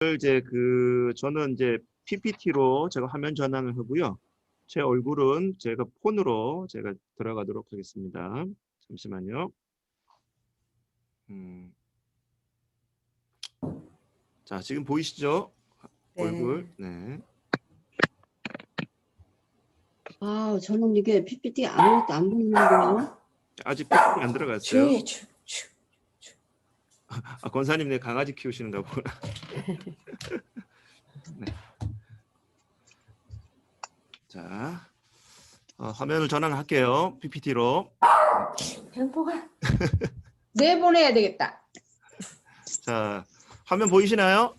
이제 저는 이제 PPT로 제가 화면 전환을 하고요. 제 얼굴은 제가 폰으로 제가 들어가도록 하겠습니다. 잠시만요. 자, 지금 보이시죠? 얼굴. 네. 아, 저는 이게 PPT 아무것도 안 보이는데요. 아직 PPT 안 들어갔어요. 조용히 해. 아, 권사님 내 강아지 키우시는가 보구나. 네. 자, 화면을 전환할게요. PPT로. 행복아. 내보내야 되겠다. 자, 화면 보이시나요?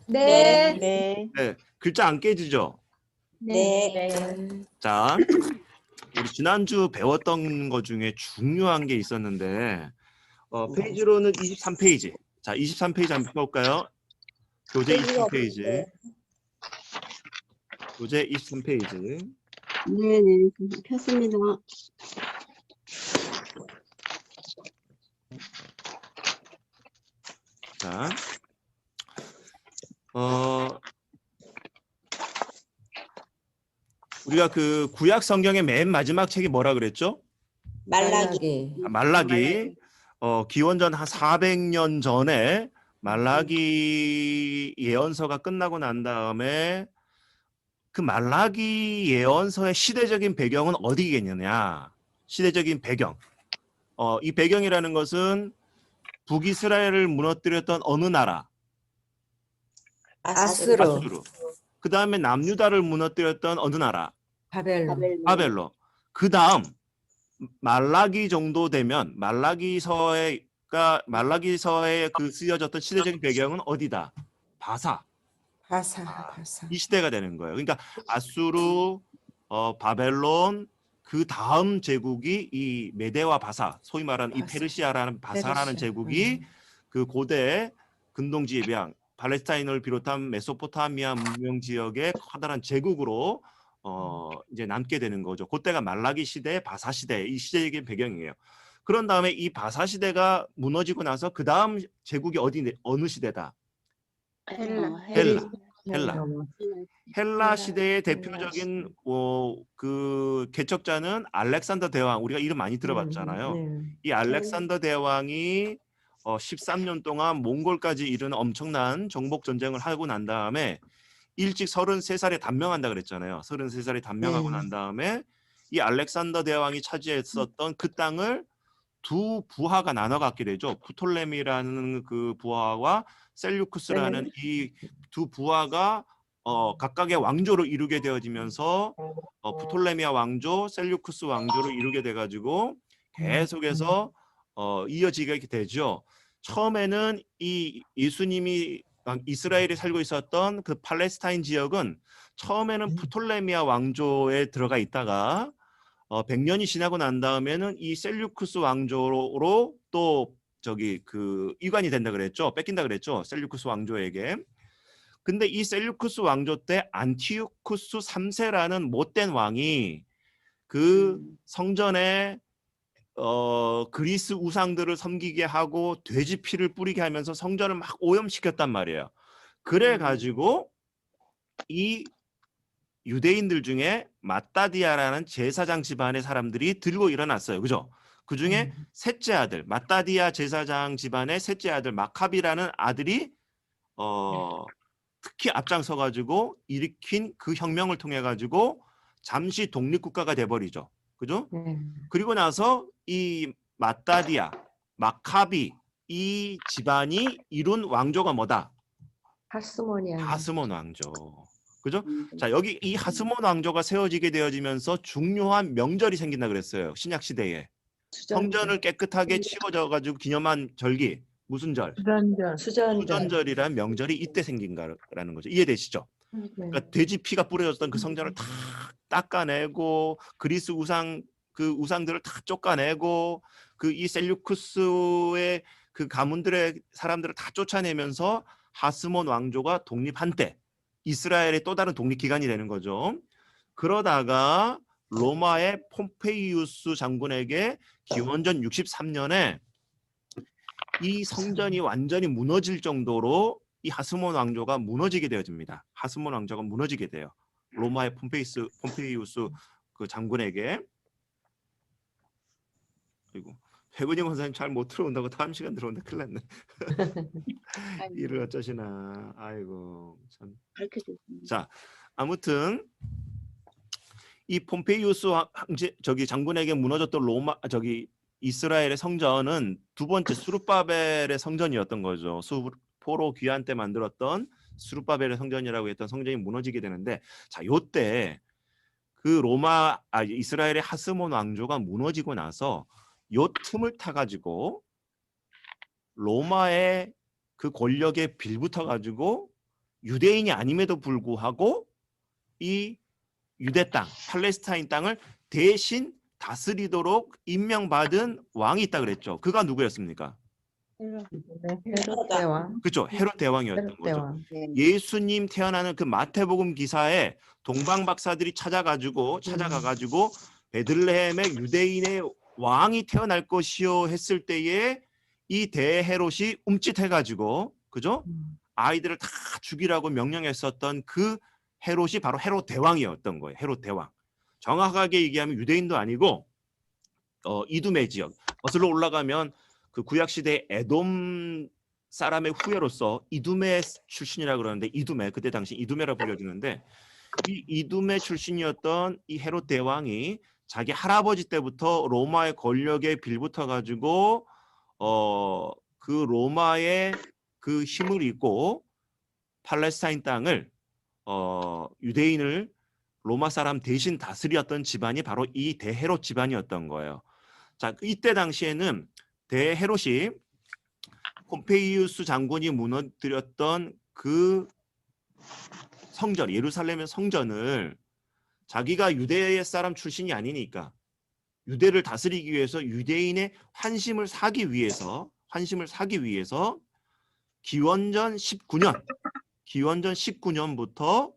네. 네. 네. 글자 안 깨지죠? 네. 자, 우리 지난주 배웠던 것 중에 중요한 게 있었는데 페이지로는 23페이지. 자, 23페이지 한번 볼까요? 교재 23페이지. 교재 23페이지. 네네, 켰습니다. 자, 우리가 그 구약 성경의 맨 마지막 책이 뭐라 그랬죠? 말라기. 말라기. 기원전 한 400년 전에 말라기 예언서가 끝나고 난 다음에 그 말라기 예언서의 시대적인 배경은 어디겠느냐? 시대적인 배경. 이 배경이라는 것은 북이스라엘을 무너뜨렸던 어느 나라? 아수르. 그 다음에 남유다를 무너뜨렸던 어느 나라? 바벨론. 그 다음 말라기 정도 되면 말라기서에 그 쓰여졌던 시대적인 배경은 어디다? 바사. 이 시대가 되는 거예요. 그러니까 아수르, 바벨론, 그 다음 제국이 이 메데와 바사, 소위 말하는 이 페르시아라는 바사라는 제국이 그 고대 근동 지방, 팔레스타인을 비롯한 메소포타미아 문명 지역의 커다란 제국으로 이제 남게 되는 거죠. 그때가 말라기 시대, 바사 시대, 이 시대적인 배경이에요. 그런 다음에 이 바사 시대가 무너지고 나서 그 다음 제국이 어느 시대다? 헬라 시대의 대표적인 그 개척자는 알렉산더 대왕. 우리가 이름 많이 들어봤잖아요. 이 알렉산더 대왕이 13년 동안 몽골까지 이르는 엄청난 정복 전쟁을 하고 난 다음에 일찍 33살에 단명한다 그랬잖아요. 33살에 단명하고 난 다음에 이 알렉산더 대왕이 차지했었던 그 땅을 두 부하가 나눠 갖게 되죠. 프톨레미라는 그 부하와 셀류쿠스라는 이 두 부하가 각각의 왕조를 이루게 되어지면서 프톨레미아 왕조, 셀류쿠스 왕조를 이루게 돼 가지고 계속해서 이어지게 되죠. 처음에는 이 예수님이 이스라엘에 살고 있었던 그 팔레스타인 지역은 처음에는 프톨레미아 왕조에 들어가 있다가 100년이 지나고 난 다음에는 이 셀류쿠스 왕조로 또 이관이 된다 그랬죠. 뺏긴다 그랬죠. 셀류쿠스 왕조에게. 근데 이 셀류쿠스 왕조 때 안티오쿠스 3세라는 못된 왕이 그 성전에 그리스 우상들을 섬기게 하고 돼지 피를 뿌리게 하면서 성전을 막 오염시켰단 말이에요. 그래 가지고 이 유대인들 중에 마따디아라는 제사장 집안의 사람들이 들고 일어났어요. 그죠? 그 중에 셋째 아들, 마따디아 제사장 집안의 셋째 아들 마카비라는 아들이 특히 앞장서 가지고 일으킨 그 혁명을 통해 가지고 잠시 독립국가가 돼버리죠. 그죠? 그리고 나서 이 마따디아, 마카비 이 집안이 이룬 왕조가 뭐다? 하스몬 왕조. 그죠? 자, 여기 이 하스몬 왕조가 세워지게 되어지면서 중요한 명절이 생긴다 그랬어요. 신약 시대에. 성전을 깨끗하게 치워져 가지고 기념한 절기. 무슨 절? 수전절이라는 명절이 이때 생긴다라는 거죠. 이해되시죠? 그러니까 돼지 피가 뿌려졌던 그 성전을 다 닦아내고 그리스 그 우상들을 다 쫓아내고 그 이 셀류쿠스의 그 가문들의 사람들을 다 쫓아내면서 하스몬 왕조가 독립한 때 이스라엘의 또 다른 독립기관이 되는 거죠. 그러다가 로마의 폼페이우스 장군에게 기원전 63년에 이 성전이 완전히 무너질 정도로 이 하스몬 왕조가 무너지게 되어집니다. 하스몬 왕조가 무너지게 돼요. 로마의 폼페이우스 그 장군에게. 그리고 회근영 권사님 잘 못 들어온다고 다음 시간 들어온다. 큰일 났네. 일을 어쩌시나. 아이고 참. 자, 아무튼 이 폼페이우스 황제 저기 장군에게 무너졌던 로마 저기 이스라엘의 성전은 두 번째 수르바벨의 성전이었던 거죠. 포로 귀환 때 만들었던 수르바벨의 성전이라고 했던 성전이 무너지게 되는데, 자, 요때 그 이스라엘의 하스몬 왕조가 무너지고 나서 요 틈을 타 가지고 로마의 그 권력에 빌붙어 가지고 유대인이 아님에도 불구하고 이 유대 땅, 팔레스타인 땅을 대신 다스리도록 임명받은 왕이 있다 그랬죠. 그가 누구였습니까? 헤롯 대왕. 그렇죠. 헤롯 대왕이었던 헤롯 거죠. 대왕. 예수님 태어나는 그 마태복음 기사에 동방 박사들이 찾아가가지고 베들레헴에 유대인의 왕이 태어날 것이요 했을 때에 이 대헤롯이 움찔해가지고, 그죠? 아이들을 다 죽이라고 명령했었던 그 헤롯이 바로 헤롯 대왕이었던 거예요. 헤롯 대왕. 정확하게 얘기하면 유대인도 아니고 이두메 지역. 거슬러 올라가면 그 구약 시대 에돔 사람의 후예로서 이두메 출신이라고 그러는데, 이두메, 그때 당시 이두메라고 불려지는데, 이 이두메 출신이었던 이 헤롯 대왕이 자기 할아버지 때부터 로마의 권력에 빌붙어 가지고 그 로마의 그 힘을 잇고 팔레스타인 땅을 유대인을 로마 사람 대신 다스렸던 집안이 바로 이 대헤롯 집안이었던 거예요. 자, 이때 당시에는 대헤롯이 폼페이우스 장군이 무너뜨렸던 그 성전, 예루살렘의 성전을 자기가 유대 사람 출신이 아니니까 유대를 다스리기 위해서 유대인의 환심을 사기 위해서 기원전 19년부터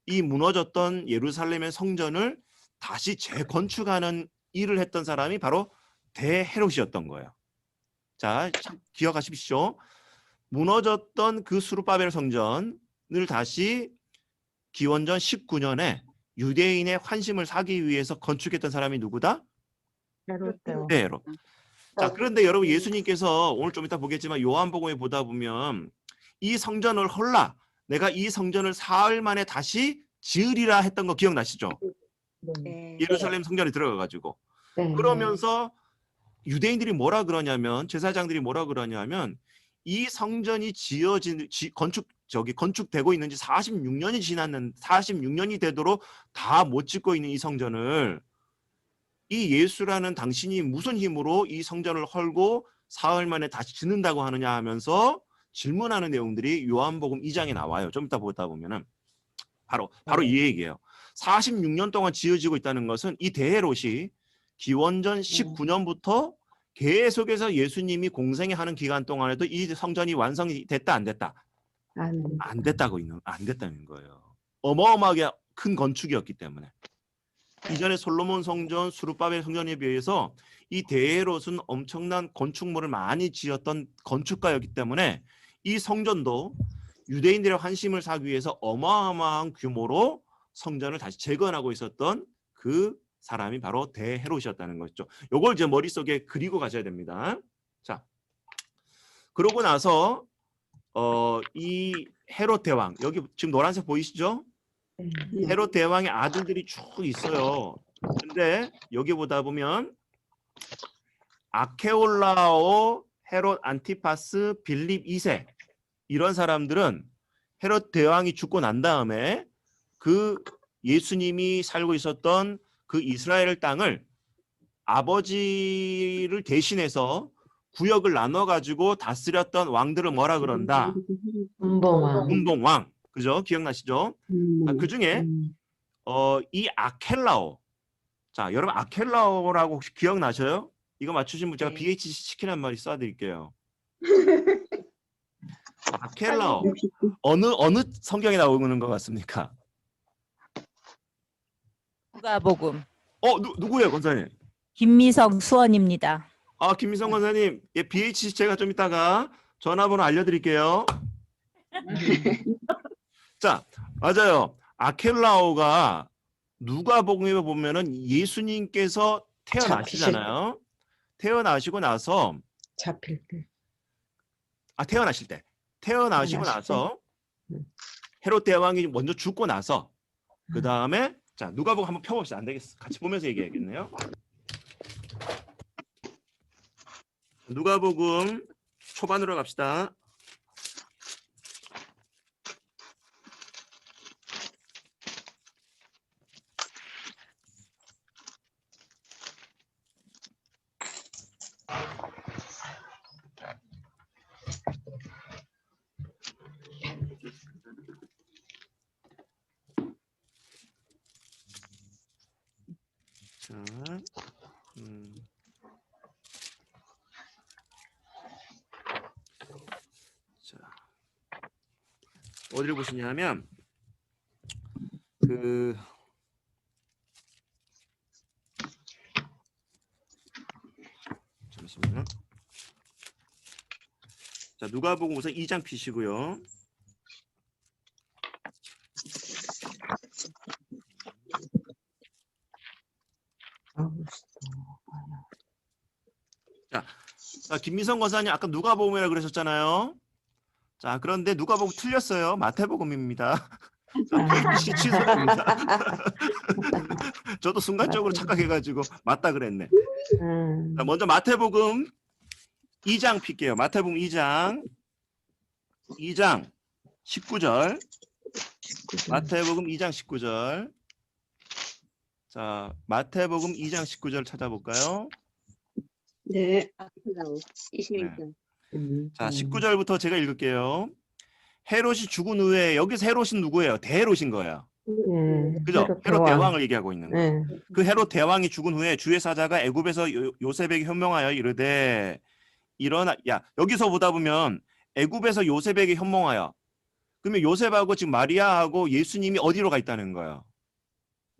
이 무너졌던 예루살렘의 성전을 다시 재건축하는 일을 했던 사람이 바로 대헤롯이었던 거예요. 자, 기억하십시오. 무너졌던 그 수르바벨 성전을 다시 기원전 19년에 유대인의 환심을 사기 위해서 건축했던 사람이 누구다? 헤롯 대왕. 네, 헤롯. 자, 그런데 여러분, 예수님께서 오늘 좀 이따 보겠지만 요한복음에 보다 보면 이 성전을 헐라, 내가 이 성전을 사흘 만에 다시 지으리라 했던 거 기억나시죠? 네. 예루살렘 성전에 들어가 가지고. 네. 그러면서 유대인들이 뭐라 그러냐면, 제사장들이 뭐라 그러냐면, 이 성전이 건축되고 있는지 46년이 되도록 다 못 짓고 있는 이 성전을 이 예수라는 당신이 무슨 힘으로 이 성전을 헐고 사흘 만에 다시 짓는다고 하느냐 하면서 질문하는 내용들이 요한복음 2장에 나와요. 좀 이따 보다 보면은 바로 이 얘기예요. 46년 동안 지어지고 있다는 것은 이 대헤롯이 기원전 19년부터 계속해서 예수님이 공생에 하는 기간 동안에도 이 성전이 완성이 됐다 안 됐다? 안 됐다는 거예요. 어마어마하게 큰 건축이었기 때문에. 이전에 솔로몬 성전, 수르바벨 성전에 비해서 이 대헤롯은 엄청난 건축물을 많이 지었던 건축가였기 때문에 이 성전도 유대인들의 환심을 사기 위해서 어마어마한 규모로 성전을 다시 재건하고 있었던 그 사람이 바로 대헤롯이었다는 거죠. 요걸 이제 머릿속에 그리고 가셔야 됩니다. 자, 그러고 나서 이 헤롯 대왕, 여기 지금 노란색 보이시죠? 헤롯 대왕의 아들들이 쭉 있어요. 근데 여기 보다 보면 아케올라오, 헤롯 안티파스, 빌립 2세 이런 사람들은 헤롯 대왕이 죽고 난 다음에 그 예수님이 살고 있었던 그 이스라엘 땅을 아버지를 대신해서 구역을 나눠 가지고 다스렸던 왕들을 뭐라 그런다? 분봉왕. 그죠? 기억나시죠? 그 중에 이 아켈라오. 자, 여러분 아켈라오라고 혹시 기억나셔요? 이거 맞추신 분 제가 BHC 치킨 한 마리 쏴드릴게요. 아켈라오. 어느 성경에 나오는 것 같습니까? 누가복음. 누구예요, 권사님? 김미성 수원입니다. 김미성 권사님, BHC 제가 좀 이따가 전화번호 알려드릴게요. 자, 맞아요. 아켈라오가 누가복음에 보면은 예수님께서 태어나시잖아요. 태어나시고 나서 잡힐 때. 태어나실 때. 태어나시고 태어나실 나서 때. 헤롯 대왕이 먼저 죽고 나서 그 다음에 자 누가복음 한번 펴봅시다. 안 되겠어. 같이 보면서 얘기해야겠네요. 누가복음 초반으로 갑시다. 자, 자, 어디를 보시냐면 잠시만요. 자, 누가복음 우선 2장 피시고요. 자, 김미성 권사님 아까 누가복음이라 그러셨잖아요. 자, 그런데 누가복음 틀렸어요. 마태복음입니다. 취소됩니다. 저도 순간적으로 착각해가지고 맞다 그랬네. 자, 먼저 마태복음 2장 필게요. 마태복음 2장 19절. 마태복음 2장 19절. 자, 마태복음 2장 19절 찾아볼까요? 네. 아킬라오 21절. 자, 19절부터 제가 읽을게요. 헤롯이 죽은 후에 여기서 헤롯은 누구예요? 대헤롯인 거예요. 그죠? 헤롯 대왕을 얘기하고 있는 거예요. 그 헤롯 대왕이 죽은 후에 주의 사자가 애굽에서 요셉에게 현몽하여 이르되 일어나. 야, 여기서 보다 보면 애굽에서 요셉에게 현몽하여. 그러면 요셉하고 지금 마리아하고 예수님이 어디로 가 있다는 거예요?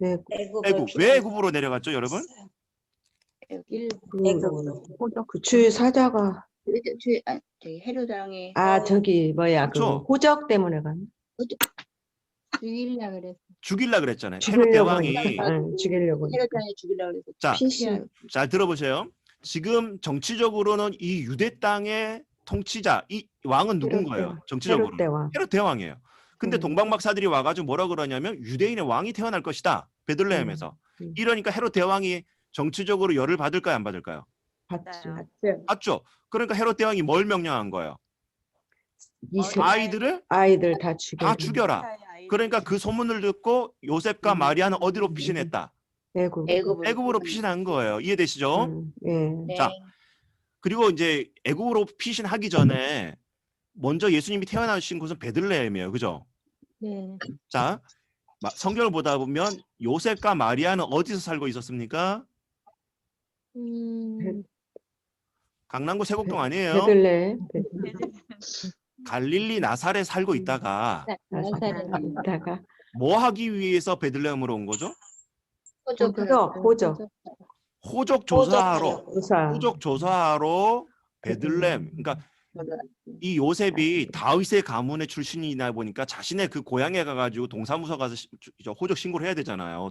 애굽. 왜 애굽으로 내려갔죠, 여러분? 애굽으로. 그 주의 사자가 저기 헤롯 왕이 저기 뭐야 그렇죠. 그 호적 때문에 갔나? 죽이려 그랬어. 죽일라 그랬잖아요. 헤롯 대왕이. 죽이려고. 헤롯 왕이 죽이려 그래서 자, 피시하고. 잘 들어보세요. 지금 정치적으로는 이 유대 땅의 통치자, 이 왕은 누군 거예요? 정치적으로. 헤롯 대왕. 헤롯 대왕이에요. 근데 동방박사들이 와가지고 뭐라 그러냐면 유대인의 왕이 태어날 것이다. 베들레헴에서. 이러니까 헤롯 대왕이 정치적으로 열을 받을까요? 안 받을까요? 봤죠. 맞죠? 그러니까 헤롯 대왕이 뭘 명령한 거예요? 아이들 다 죽여라. 그러니까 그 소문을 듣고 요셉과 마리아는 어디로 피신했다? 애굽으로 피신한 거예요. 이해되시죠? 네. 자, 그리고 이제 애굽으로 피신하기 전에 먼저 예수님이 태어나신 곳은 베들레헴이에요. 그죠? 네. 자, 성경을 보다 보면 요셉과 마리아는 어디서 살고 있었습니까? 강남구 세곡동 아니에요? 베들레헴. 갈릴리 나사렛 살고 있다가 있다가 뭐 하기 위해서 베들레헴으로 온 거죠? 호적 조사하러 베들레헴. 그러니까 이 요셉이 다윗의 가문의 출신이다 보니까 자신의 그 고향에 가가지고 동사무소 가서 호적 신고를 해야 되잖아요.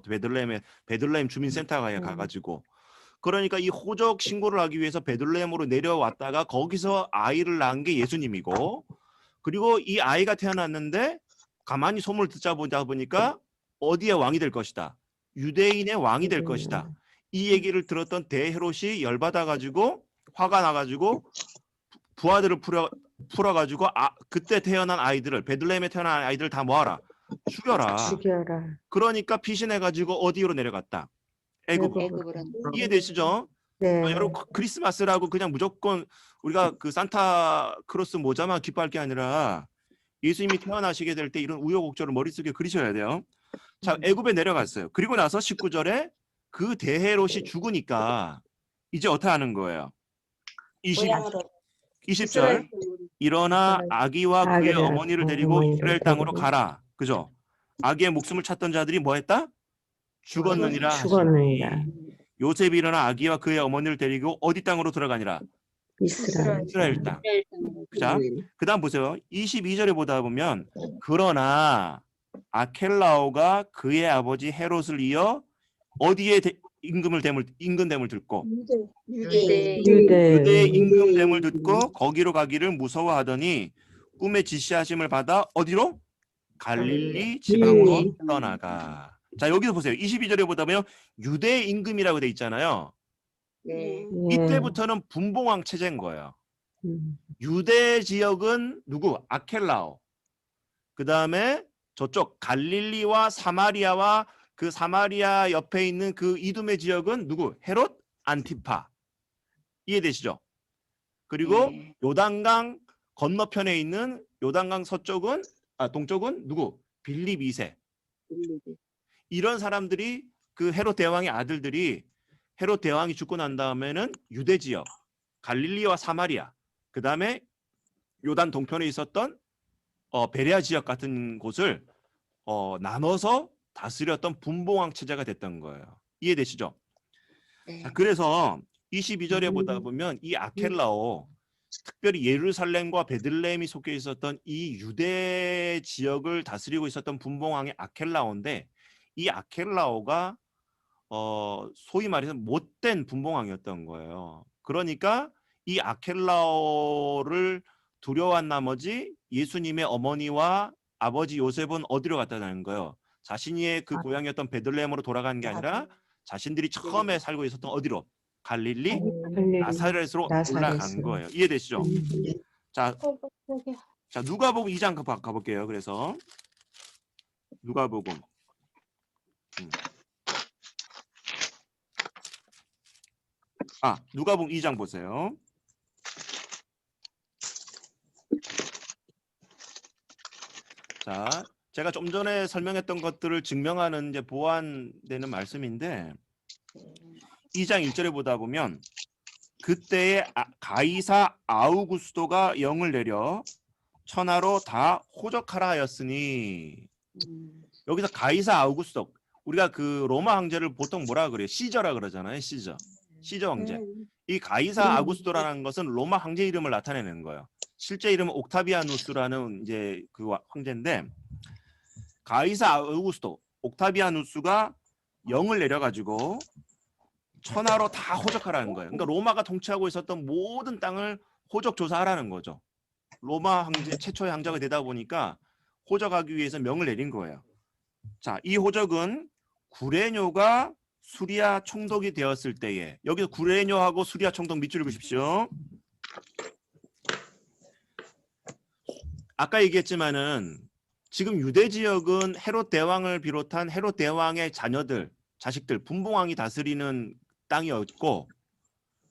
베들레헴 주민센터에 가가지고. 그러니까 이 호적 신고를 하기 위해서 베들레헴으로 내려왔다가 거기서 아이를 낳은 게 예수님이고, 그리고 이 아이가 태어났는데 가만히 소문을 듣자 보니까 어디의 왕이 될 것이다. 유대인의 왕이 될 것이다. 이 얘기를 들었던 대헤롯이 열받아가지고 화가 나가지고 부하들을 풀어가지고 그때 태어난 아이들을, 베들레헴에 태어난 아이들을 다 모아라. 죽여라. 그러니까 피신해가지고 어디로 내려갔다. 애굽으로. 이해되시죠? 네. 여러분 크리스마스라고 그냥 무조건 우리가 그 산타크로스 모자만 기뻐할 게 아니라 예수님이 태어나시게 될 때 이런 우여곡절을 머릿속에 그리셔야 돼요. 자, 애굽에 내려갔어요. 그리고 나서 19절에 그 대헤롯이 죽으니까 이제 어떻게 하는 거예요? 20절. 일어나 아기와 그의 어머니를 데리고 이스라엘 땅으로 가라. 그죠? 아기의 목숨을 찾던 자들이 뭐 했다? 죽었느니라. 요셉이 일어나 아기와 그의 어머니를 데리고 어디 땅으로 들어가니라? 이스라엘. 이스라엘 땅. 자, 그다음 보세요. 22절에 보다 보면 그러나 아켈라오가 그의 아버지 헤롯을 이어 어디에 임금됨을 듣고 유대. 유대의 임금됨을 듣고 거기로 가기를 무서워하더니 꿈에 지시하심을 받아 어디로? 갈릴리 지방으로 떠나가. 자, 여기서 보세요. 22절에 보다 보면 유대의 임금이라고 돼 있잖아요. 네. 이때부터는 분봉왕 체제인 거예요. 유대 지역은 누구? 아켈라오. 그 다음에 저쪽 갈릴리와 사마리아와 그 사마리아 옆에 있는 그 이두메 지역은 누구? 헤롯 안티파. 이해되시죠? 그리고 네. 요단강 건너편에 있는 요단강 동쪽은 누구? 빌립 2세. 이런 사람들이 그 헤롯 대왕의 아들들이 헤롯 대왕이 죽고 난 다음에는 유대 지역, 갈릴리와 사마리아, 그 다음에 요단 동편에 있었던 베레아 지역 같은 곳을 나눠서 다스렸던 분봉왕 체제가 됐던 거예요. 이해되시죠? 네. 자, 그래서 22절에 보다 보면 이 아켈라오, 특별히 예루살렘과 베들레헴이 속해 있었던 이 유대 지역을 다스리고 있었던 분봉왕의 아켈라오인데 이 아켈라오가 소위 말해서 못된 분봉왕이었던 거예요. 그러니까 이 아켈라오를 두려워한 나머지 예수님의 어머니와 아버지 요셉은 어디로 갔다는 거예요? 자신의 그 고향이었던 베들레헴으로 돌아간 게 아니라 자신들이 처음에 살고 있었던 어디로? 갈릴리 나사렛으로 올라간 거예요. 이해되시죠? 자, 누가복음 2장 가볼게요. 그래서 누가복음 누가복음 2장 보세요. 자, 제가 좀 전에 설명했던 것들을 증명하는 이제 보완되는 말씀인데 2장 1절에 보다 보면 그때에 가이사 아우구스도가 영을 내려 천하로 다 호적하라 하였으니 여기서 가이사 아우구스도 우리가 그 로마 황제를 보통 뭐라 그래요? 시저라 그러잖아요. 시저 황제. 이 가이사 아우구스도라는 것은 로마 황제 이름을 나타내는 거예요. 실제 이름은 옥타비아누스라는 이제 그 황제인데 가이사 아우구스도 옥타비아누스가 영을 내려가지고 천하로 다 호적하라는 거예요. 그러니까 로마가 통치하고 있었던 모든 땅을 호적 조사하라는 거죠. 로마 황제 최초의 황제가 되다 보니까 호적하기 위해서 명을 내린 거예요. 자, 이 호적은 구레뇨가 수리아 총독이 되었을 때에 여기서 구레뇨하고 수리아 총독 밑줄을 그십시오. 아까 얘기했지만은 지금 유대 지역은 헤롯 대왕을 비롯한 헤롯 대왕의 자식들 분봉왕이 다스리는 땅이었고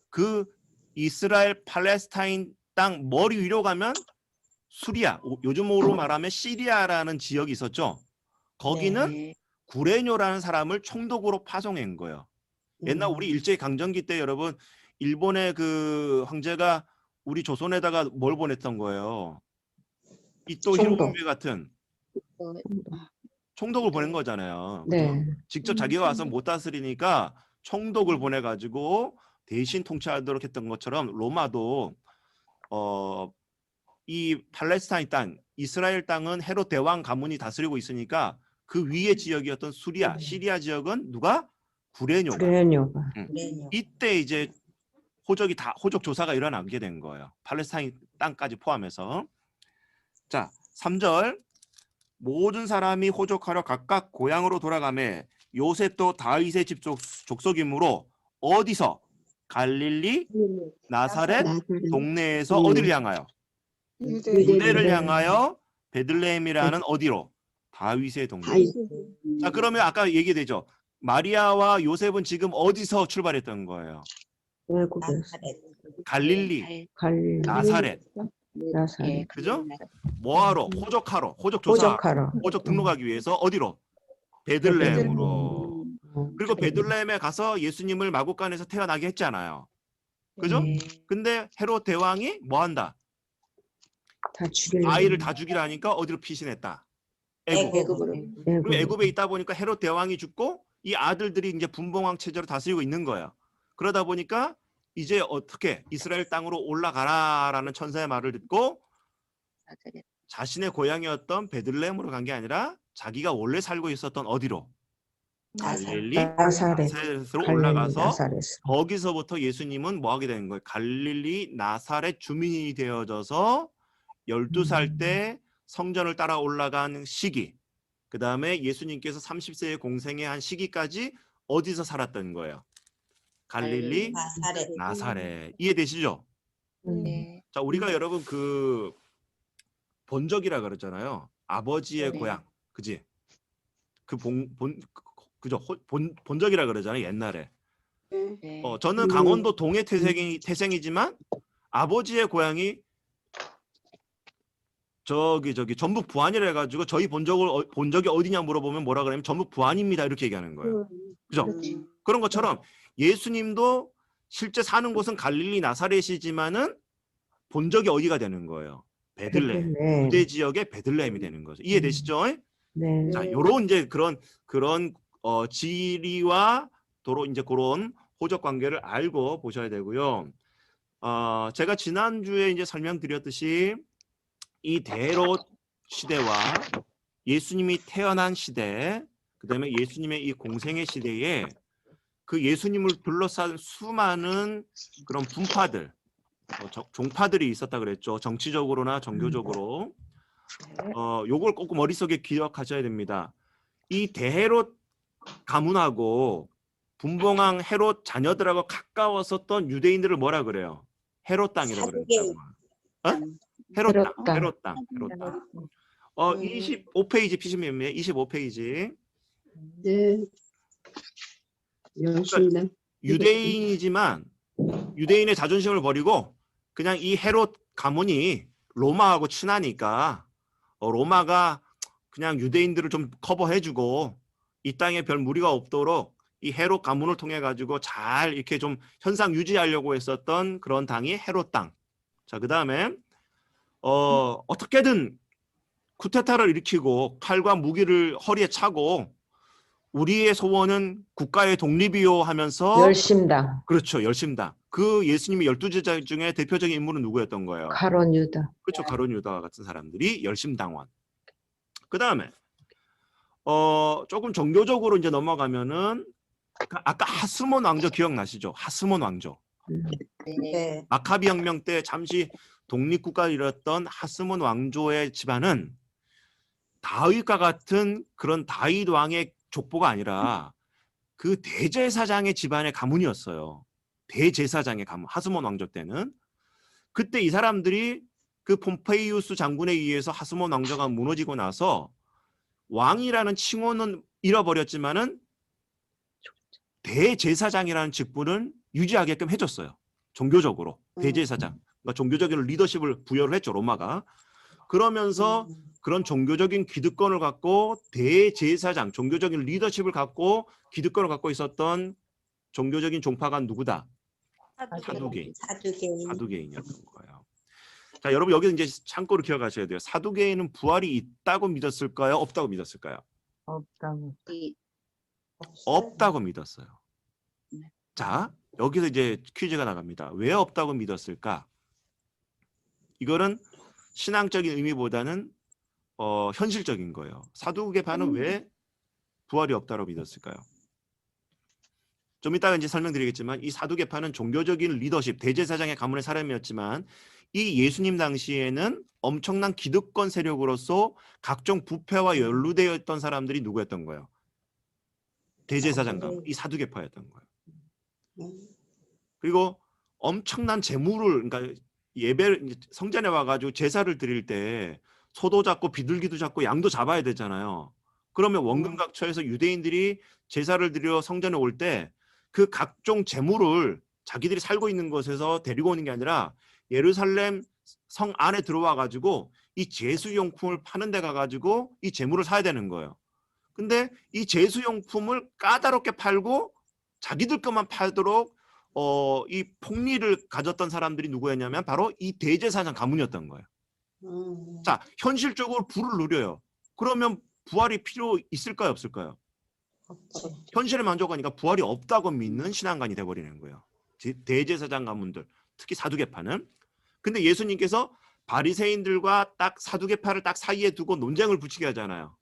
그 이스라엘 팔레스타인 땅 머리 위로 가면 수리아, 요즘으로 말하면 시리아라는 지역이 있었죠. 거기는 구레뇨라는 사람을 총독으로 파송한 거예요. 옛날 우리 일제강점기 때 여러분 일본의 그 황제가 우리 조선에다가 뭘 보냈던 거예요. 이토 히로부미 같은 총독을 보낸 거잖아요. 네. 직접 자기가 와서 못 다스리니까 총독을 보내가지고 대신 통치하도록 했던 것처럼 로마도 이 팔레스타인 땅, 이스라엘 땅은 헤롯 대왕 가문이 다스리고 있으니까 그 위의 지역이었던 수리아, 시리아 지역은 누가? 구레뇨가. 이때 이제 호적 조사가 일어나게 된 거예요. 팔레스타인 땅까지 포함해서. 자, 3절 모든 사람이 호적하러 각각 고향으로 돌아가매 요셉도 다윗의 집 족속이므로 어디서? 갈릴리, 나사렛 동네에서 어디를 향하여? 유대를 향하여 베들레헴이라는 어디로? 다윗의 동네. 자, 그러면 아까 얘기되죠. 마리아와 요셉은 지금 어디서 출발했던 거예요? 갈릴리, 나사렛. 그죠? 뭐하러? 호적하러, 호적 조사하러, 호적 등록하기 위해서 어디로? 베들레헴으로. 그리고 베들레헴에 가서 예수님을 마구간에서 태어나게 했잖아요. 그죠? 근데 헤롯 대왕이 뭐 한다? 아이를 다 죽이라니까 어디로 피신했다? 애굽으로. 그리고 애굽에 있다 보니까 헤롯 대왕이 죽고 이 아들들이 이제 분봉왕 체제로 다스리고 있는 거예요. 그러다 보니까 이제 어떻게 이스라엘 땅으로 올라가라라는 천사의 말을 듣고 자신의 고향이었던 베들레헴으로 간 게 아니라 자기가 원래 살고 있었던 어디로? 갈릴리 나사렛. 나사렛으로 갈릴리 올라가서 나사렛. 거기서부터 예수님은 뭐 하게 되는 거예요? 갈릴리 나사렛 주민이 되어져서 12살 때 성전을 따라 올라간 시기, 그 다음에 예수님께서 30세의 공생의 한 시기까지 어디서 살았던 거예요? 갈릴리 나사렛. 이해되시죠? 네. 자, 우리가 여러분 그 본적이라 그러잖아요. 아버지의 네. 고향, 그지? 그죠? 본적이라 그러잖아요. 옛날에. 네. 저는 강원도 동해 태생이지만 아버지의 고향이 저기 전북 부안이라 해가지고 저희 본적이 어디냐 물어보면 뭐라 그러냐면 전북 부안입니다 이렇게 얘기하는 거예요. 그죠? 그런 것처럼 예수님도 실제 사는 곳은 갈릴리 나사렛이지만은 본적이 어디가 되는 거예요? 베들레헴. 네. 유대 지역의 베들레헴이 되는 거죠. 이해되시죠? 네. 자, 요런 이제 그런 지리와 도로 이제 그런 호적 관계를 알고 보셔야 되고요. 제가 지난주에 이제 설명드렸듯이 이 대헤롯 시대와 예수님이 태어난 시대, 그다음에 예수님의 이 공생의 시대에 그 예수님을 둘러싼 수많은 그런 분파들, 종파들이 있었다 그랬죠. 정치적으로나 종교적으로. 요걸 꼭 머릿속에 기억하셔야 됩니다. 이 대헤롯 가문하고 분봉왕 헤롯 자녀들하고 가까웠었던 유대인들을 뭐라 그래요? 헤롯 땅이라고 그랬다고. 헤롯 땅, 헤롯 땅, 헤롯 땅. 25페이지 피시면 25페이지. 네. 열심히. 유대인이지만 유대인의 자존심을 버리고 그냥 이 헤롯 가문이 로마하고 친하니까 로마가 그냥 유대인들을 좀 커버해주고 이 땅에 별 무리가 없도록 이 헤롯 가문을 통해 가지고 잘 이렇게 좀 현상 유지하려고 했었던 그런 당이 헤롯 땅. 자, 그 다음에 어떻게든 쿠데타를 일으키고 칼과 무기를 허리에 차고 우리의 소원은 국가의 독립이요 하면서 열심당. 그렇죠. 열심당. 그 예수님의 12제자 중에 대표적인 인물은 누구였던 거예요? 가론 유다. 그렇죠. 가론 유다와 같은 사람들이 열심당원. 그 다음에 조금 종교적으로 이제 넘어가면은 아까 하스몬 왕조 기억나시죠? 하스몬 왕조. 네. 마카비 혁명 때 잠시 독립국가를 이뤘던 하스몬 왕조의 집안은 다윗과 같은 그런 다윗 왕의 족보가 아니라 그 대제사장의 집안의 가문이었어요. 대제사장의 가문. 하스몬 왕조 때는. 그때 이 사람들이 그 폼페이우스 장군에 의해서 하스몬 왕조가 무너지고 나서 왕이라는 칭호는 잃어버렸지만은 대제사장이라는 직분은 유지하게끔 해줬어요. 종교적으로. 대제사장. 그러니까 종교적인 리더십을 부여를 했죠. 로마가. 그러면서 그런 종교적인 기득권을 갖고 대제사장, 종교적인 리더십을 갖고 기득권을 갖고 있었던 종교적인 종파가 누구다? 사두개인. 사두개인이었던 거예요. 자, 여러분 여기 이제 참고로 기억하셔야 돼요. 사두개인은 부활이 있다고 믿었을까요? 없다고 믿었을까요? 없다고. 없다고 믿었어요. 자, 여기서 이제 퀴즈가 나갑니다. 왜 없다고 믿었을까? 이거는 신앙적인 의미보다는 현실적인 거예요. 사두개파는 왜 부활이 없다고 믿었을까요? 좀 이따가 이제 설명드리겠지만 이 사두개파는 종교적인 리더십, 대제사장의 가문의 사람이었지만 이 예수님 당시에는 엄청난 기득권 세력으로서 각종 부패와 연루되어 있던 사람들이 누구였던 거예요? 대제사장 가문, 이 사두개파였던 거예요. 그리고 엄청난 재물을, 그러니까 예배를 성전에 와가지고 제사를 드릴 때 소도 잡고 비둘기도 잡고 양도 잡아야 되잖아요. 그러면 원금각처에서 유대인들이 제사를 드려 성전에 올 때 그 각종 재물을 자기들이 살고 있는 곳에서 데리고 오는 게 아니라 예루살렘 성 안에 들어와 가지고 이 제수용품을 파는 데 가가지고 이 재물을 사야 되는 거예요. 근데 이 제수용품을 까다롭게 팔고 자기들 것만 팔도록 이 폭리를 가졌던 사람들이 누구였냐면 바로 이 대제사장 가문이었던 거예요. 자, 현실적으로 부를 누려요. 그러면 부활이 필요 있을까요, 없을까요? 현실에 만족하니까 부활이 없다고 믿는 신앙관이 돼버리는 거예요. 대제사장 가문들, 특히 사두개파는. 근데 예수님께서 바리새인들과 딱 사두개파를 딱 사이에 두고 논쟁을 붙이게 하잖아요.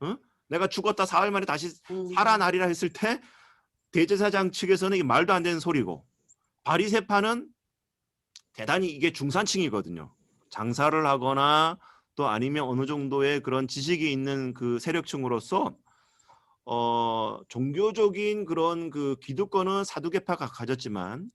어? 내가 죽었다 4일 만에 다시 살아나리라 했을 때 대제사장 측에서는 이게 말도 안 되는 소리고, 바리새파는 대단히 이게 중산층이거든요. 장사를 하거나 또 아니면 어느 정도의 그런 지식이 있는 그 세력층으로서 종교적인 그런 그 기득권은 사두개파가 가졌지만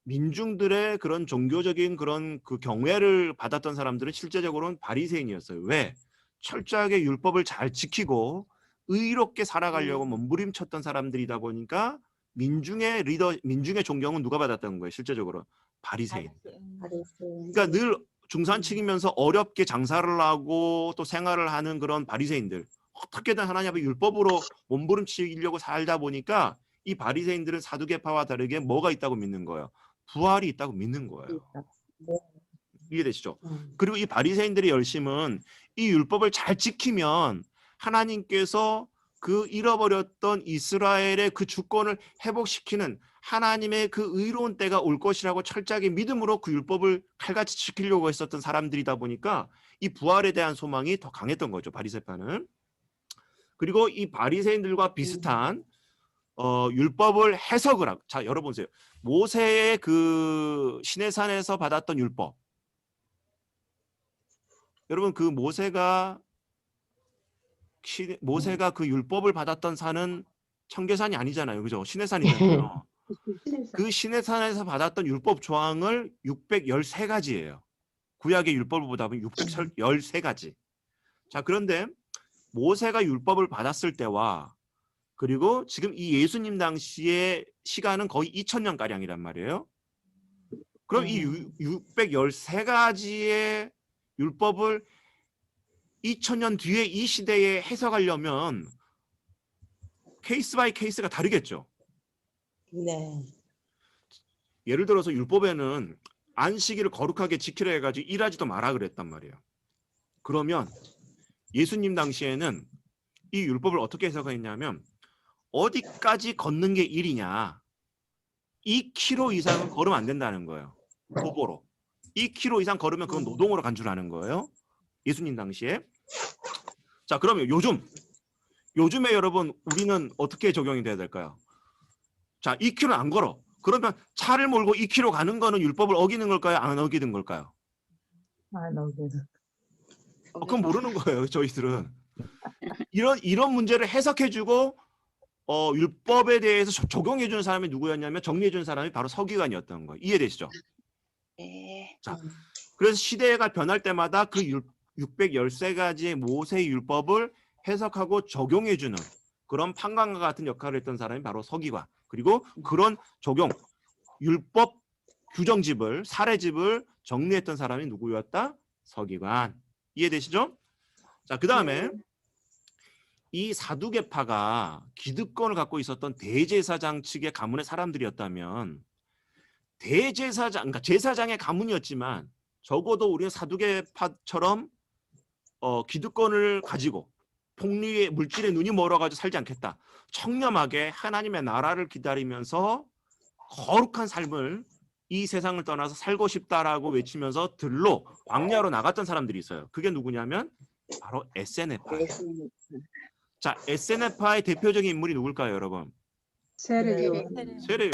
민중들의 그런 종교적인 그런 그 경외를 받았던 사람들은 실제적으로는 바리새인이었어요. 왜? 철저하게 율법을 잘 지키고 의롭게 살아가려고 몸부림쳤던 사람들이다 보니까 민중의 리더, 민중의 존경은 누가 받았다는 거예요? 실제적으로 바리새인. 그러니까 늘 중산층이면서 어렵게 장사를 하고 또 생활을 하는 그런 바리새인들, 어떻게든 하나님의 율법으로 몸부림치려고 살다 보니까 이 바리새인들은 사두개파와 다르게 뭐가 있다고 믿는 거예요? 부활이 있다고 믿는 거예요. 이해되시죠? 그리고 이 바리새인들의 열심은 이 율법을 잘 지키면 하나님께서 그 잃어버렸던 이스라엘의 그 주권을 회복시키는 하나님의 그 의로운 때가 올 것이라고 철저하게 믿음으로 그 율법을 칼같이 지키려고 했었던 사람들이다 보니까 이 부활에 대한 소망이 더 강했던 거죠, 바리새파는. 그리고 이 바리새인들과 비슷한 율법을 해석을 하고, 자, 여러분 보세요. 모세의 그 시내산에서 받았던 율법. 여러분 그 모세가 그 율법을 받았던 산은 청계산이 아니잖아요. 그죠? 시내산이잖아요. 그 시내산에서 받았던 율법 조항을 613가지예요. 구약의 율법을 보다 보면 613가지. 자, 그런데 모세가 율법을 받았을 때와 그리고 지금 이 예수님 당시의 시간은 거의 2000년 가량이란 말이에요. 그럼 이 613가지의 율법을 2000년 뒤에 이 시대에 해석하려면 케이스 바이 케이스가 다르겠죠. 네. 예를 들어서 율법에는 안식일을 거룩하게 지키려 해가지고 일하지도 마라 그랬단 말이에요. 그러면 예수님 당시에는 이 율법을 어떻게 해석했냐면 어디까지 걷는 게 일이냐, 2km 이상은 걸으면 안 된다는 거예요. 도보로 2km 이상 걸으면 그건 노동으로 간주하는 거예요, 예수님 당시에. 자, 그러면 요즘에 여러분 우리는 어떻게 적용이 돼야 될까요? 자, 2km 안 걸어. 그러면 차를 몰고 2km 가는 거는 율법을 어기는 걸까요? 안 어기는 걸까요? 그건 모르는 거예요, 저희들은. 이런 문제를 해석해주고 율법에 대해서 적용해주는 사람이 누구였냐면 정리해주는 사람이 바로 서기관이었던 거예요. 이해되시죠? 네. 자, 그래서 시대가 변할 때마다 그 613가지의 모세의 율법을 해석하고 적용해주는 그런 판관과 같은 역할을 했던 사람이 바로 서기관. 그리고 그런 적용, 율법 규정집을, 사례집을 정리했던 사람이 누구였다? 서기관. 이해되시죠? 자, 그 다음에 이 사두개파가 기득권을 갖고 있었던 대제사장 측의 가문의 사람들이었다면 대제사장, 그러니까 제사장의 가문이었지만 적어도 우리는 사두개파처럼 기득권을 가지고 폭리의 물질에 눈이 멀어가지고 살지 않겠다. 청렴하게 하나님의 나라를 기다리면서 거룩한 삶을 이 세상을 떠나서 살고 싶다라고 외치면서 들로 광야로 나갔던 사람들이 있어요. 그게 누구냐면 바로 에세네파예요. 자, 에세네파의 대표적인 인물이 누굴까요, 여러분? 세례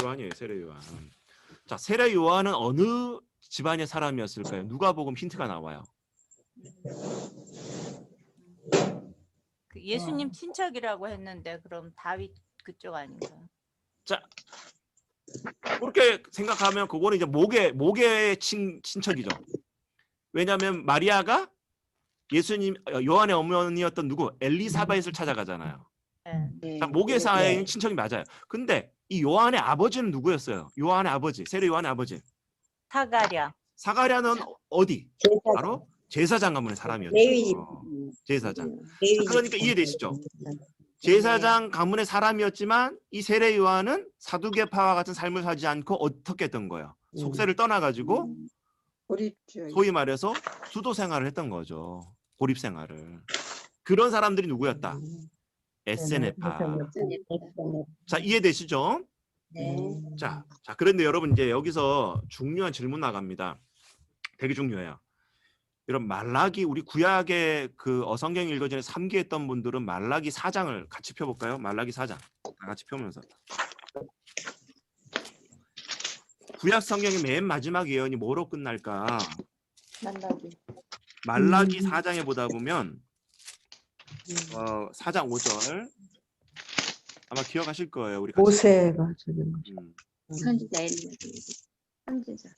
요한이에요, 세례 요한. 자, 세례 요한은 어느 집안의 사람이었을까요? 누가복음 힌트가 나와요. 그 예수님 친척이라고 했는데 그럼 다윗 그쪽 아닌가요? 자, 그렇게 생각하면 그거는 이제 목의 친척이죠. 왜냐하면 마리아가 예수님 요한의 어머니였던 누구? 엘리사벳을 찾아가잖아요. 네. 자, 목의 사이인 친척이 맞아요. 근데 이 요한의 아버지는 누구였어요? 요한의 아버지, 세례 요한의 아버지. 사가랴. 사가랴는 어디? 바로 제사장 가문의 사람이었죠. 제사장. 자, 그러니까 이해되시죠? 제사장 가문의 사람이었지만 이 세례 요한은 사두개파와 같은 삶을 살지 않고 어떻게 했던 거예요? 속세를 떠나가지고 소위 말해서 수도 생활을 했던 거죠. 고립 생활을. 그런 사람들이 누구였다? 에세네파. 자, 이해되시죠? 네. 자, 그런데 여러분 이제 여기서 중요한 질문 나갑니다. 되게 중요해요. 여러분 말라기 우리 구약의 그 어성경 읽어전에 3기 했던 분들은 말라기 4장을 같이 펴볼까요? 말라기 4장 다 같이 펴면서 구약 성경의 맨 마지막 예언이 뭐로 끝날까? 말라기 4장에 보다 보면 4장 5절 아마 기억하실 거예요. 우리 같이. 모세가 저기 선지자 엘리야. 선지자.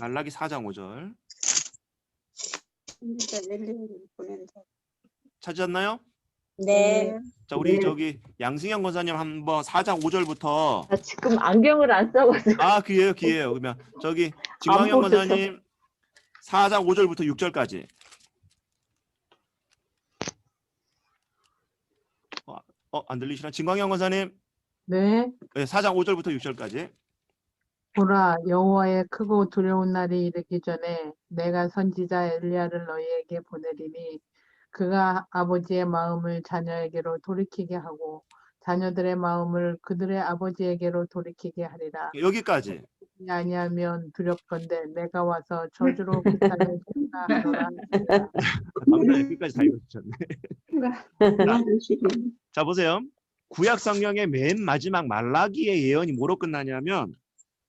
말라기 4장 5절 선지자 엘리야를 보낸다. 찾으셨나요? 네. 자, 우리 네. 저기 양승현 권사님 한번 4장 5절부터 나 지금 안경을 안 써가지고 기회예요. 그러면 저기 진광현 보셔서. 권사님 4장 5절부터 6절까지. 안 들리시나? 진광현 권사님 네. 네, 4장 5절부터 6절까지. 보라, 여호와의 크고 두려운 날이 이르기 전에 내가 선지자 엘리야를 너희에게 보내리니 그가 아버지의 마음을 자녀에게로 돌이키게 하고 자녀들의 마음을 그들의 아버지에게로 돌이키게 하리라. 여기까지. 아니하면 두렵건대 내가 와서 저주로 그 땅을 하노라. 방금 여기까지 다 읽어주셨네. 자, 보세요. 구약 성경의 맨 마지막 말라기의 예언이 뭐로 끝나냐면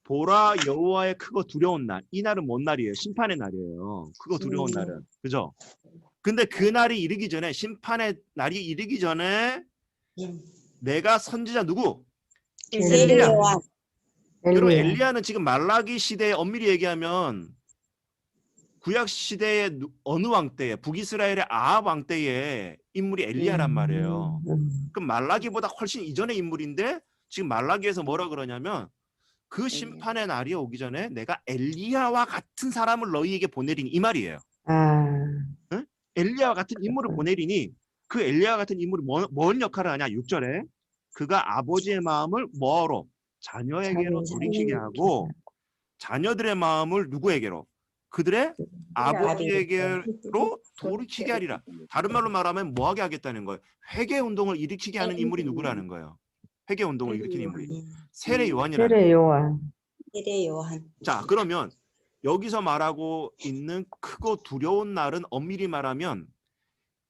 보라 여호와의 크고 두려운 날. 이 날은 뭔 날이에요? 심판의 날이에요. 크고 두려운 날은. 그죠? 근데 그 날이 이르기 전에 심판의 날이 이르기 전에 내가 선지자 누구? 엘리야. 엘리야. 여러분 엘리야는 지금 말라기 시대에 엄밀히 얘기하면 구약 시대의 어느 왕 때에 북이스라엘의 아합 왕 때의 인물이 엘리야란 말이에요. 그럼 말라기보다 훨씬 이전의 인물인데 지금 말라기에서 뭐라 그러냐면 그 심판의 날이 오기 전에 내가 엘리야와 같은 사람을 너희에게 보내리니 이 말이에요. 응? 엘리야와 같은 인물을 보내리니 그 엘리야와 같은 인물이 뭔 역할을 하냐? 6절에 그가 아버지의 마음을 뭐로? 자녀에게로 돌이키게 하고 자녀들의 마음을 누구에게로? 그들의 아버지에게로 돌이키게 하리라. 다른 말로 말하면 뭐하게 하겠다는 거예요? 회개 운동을 일으키게 하는 인물이 누구라는 거예요? 회개 운동을 일으키는 인물이 세례 요한이라는 세례 요한. 세례 요한. 자, 그러면 여기서 말하고 있는 크고 두려운 날은 엄밀히 말하면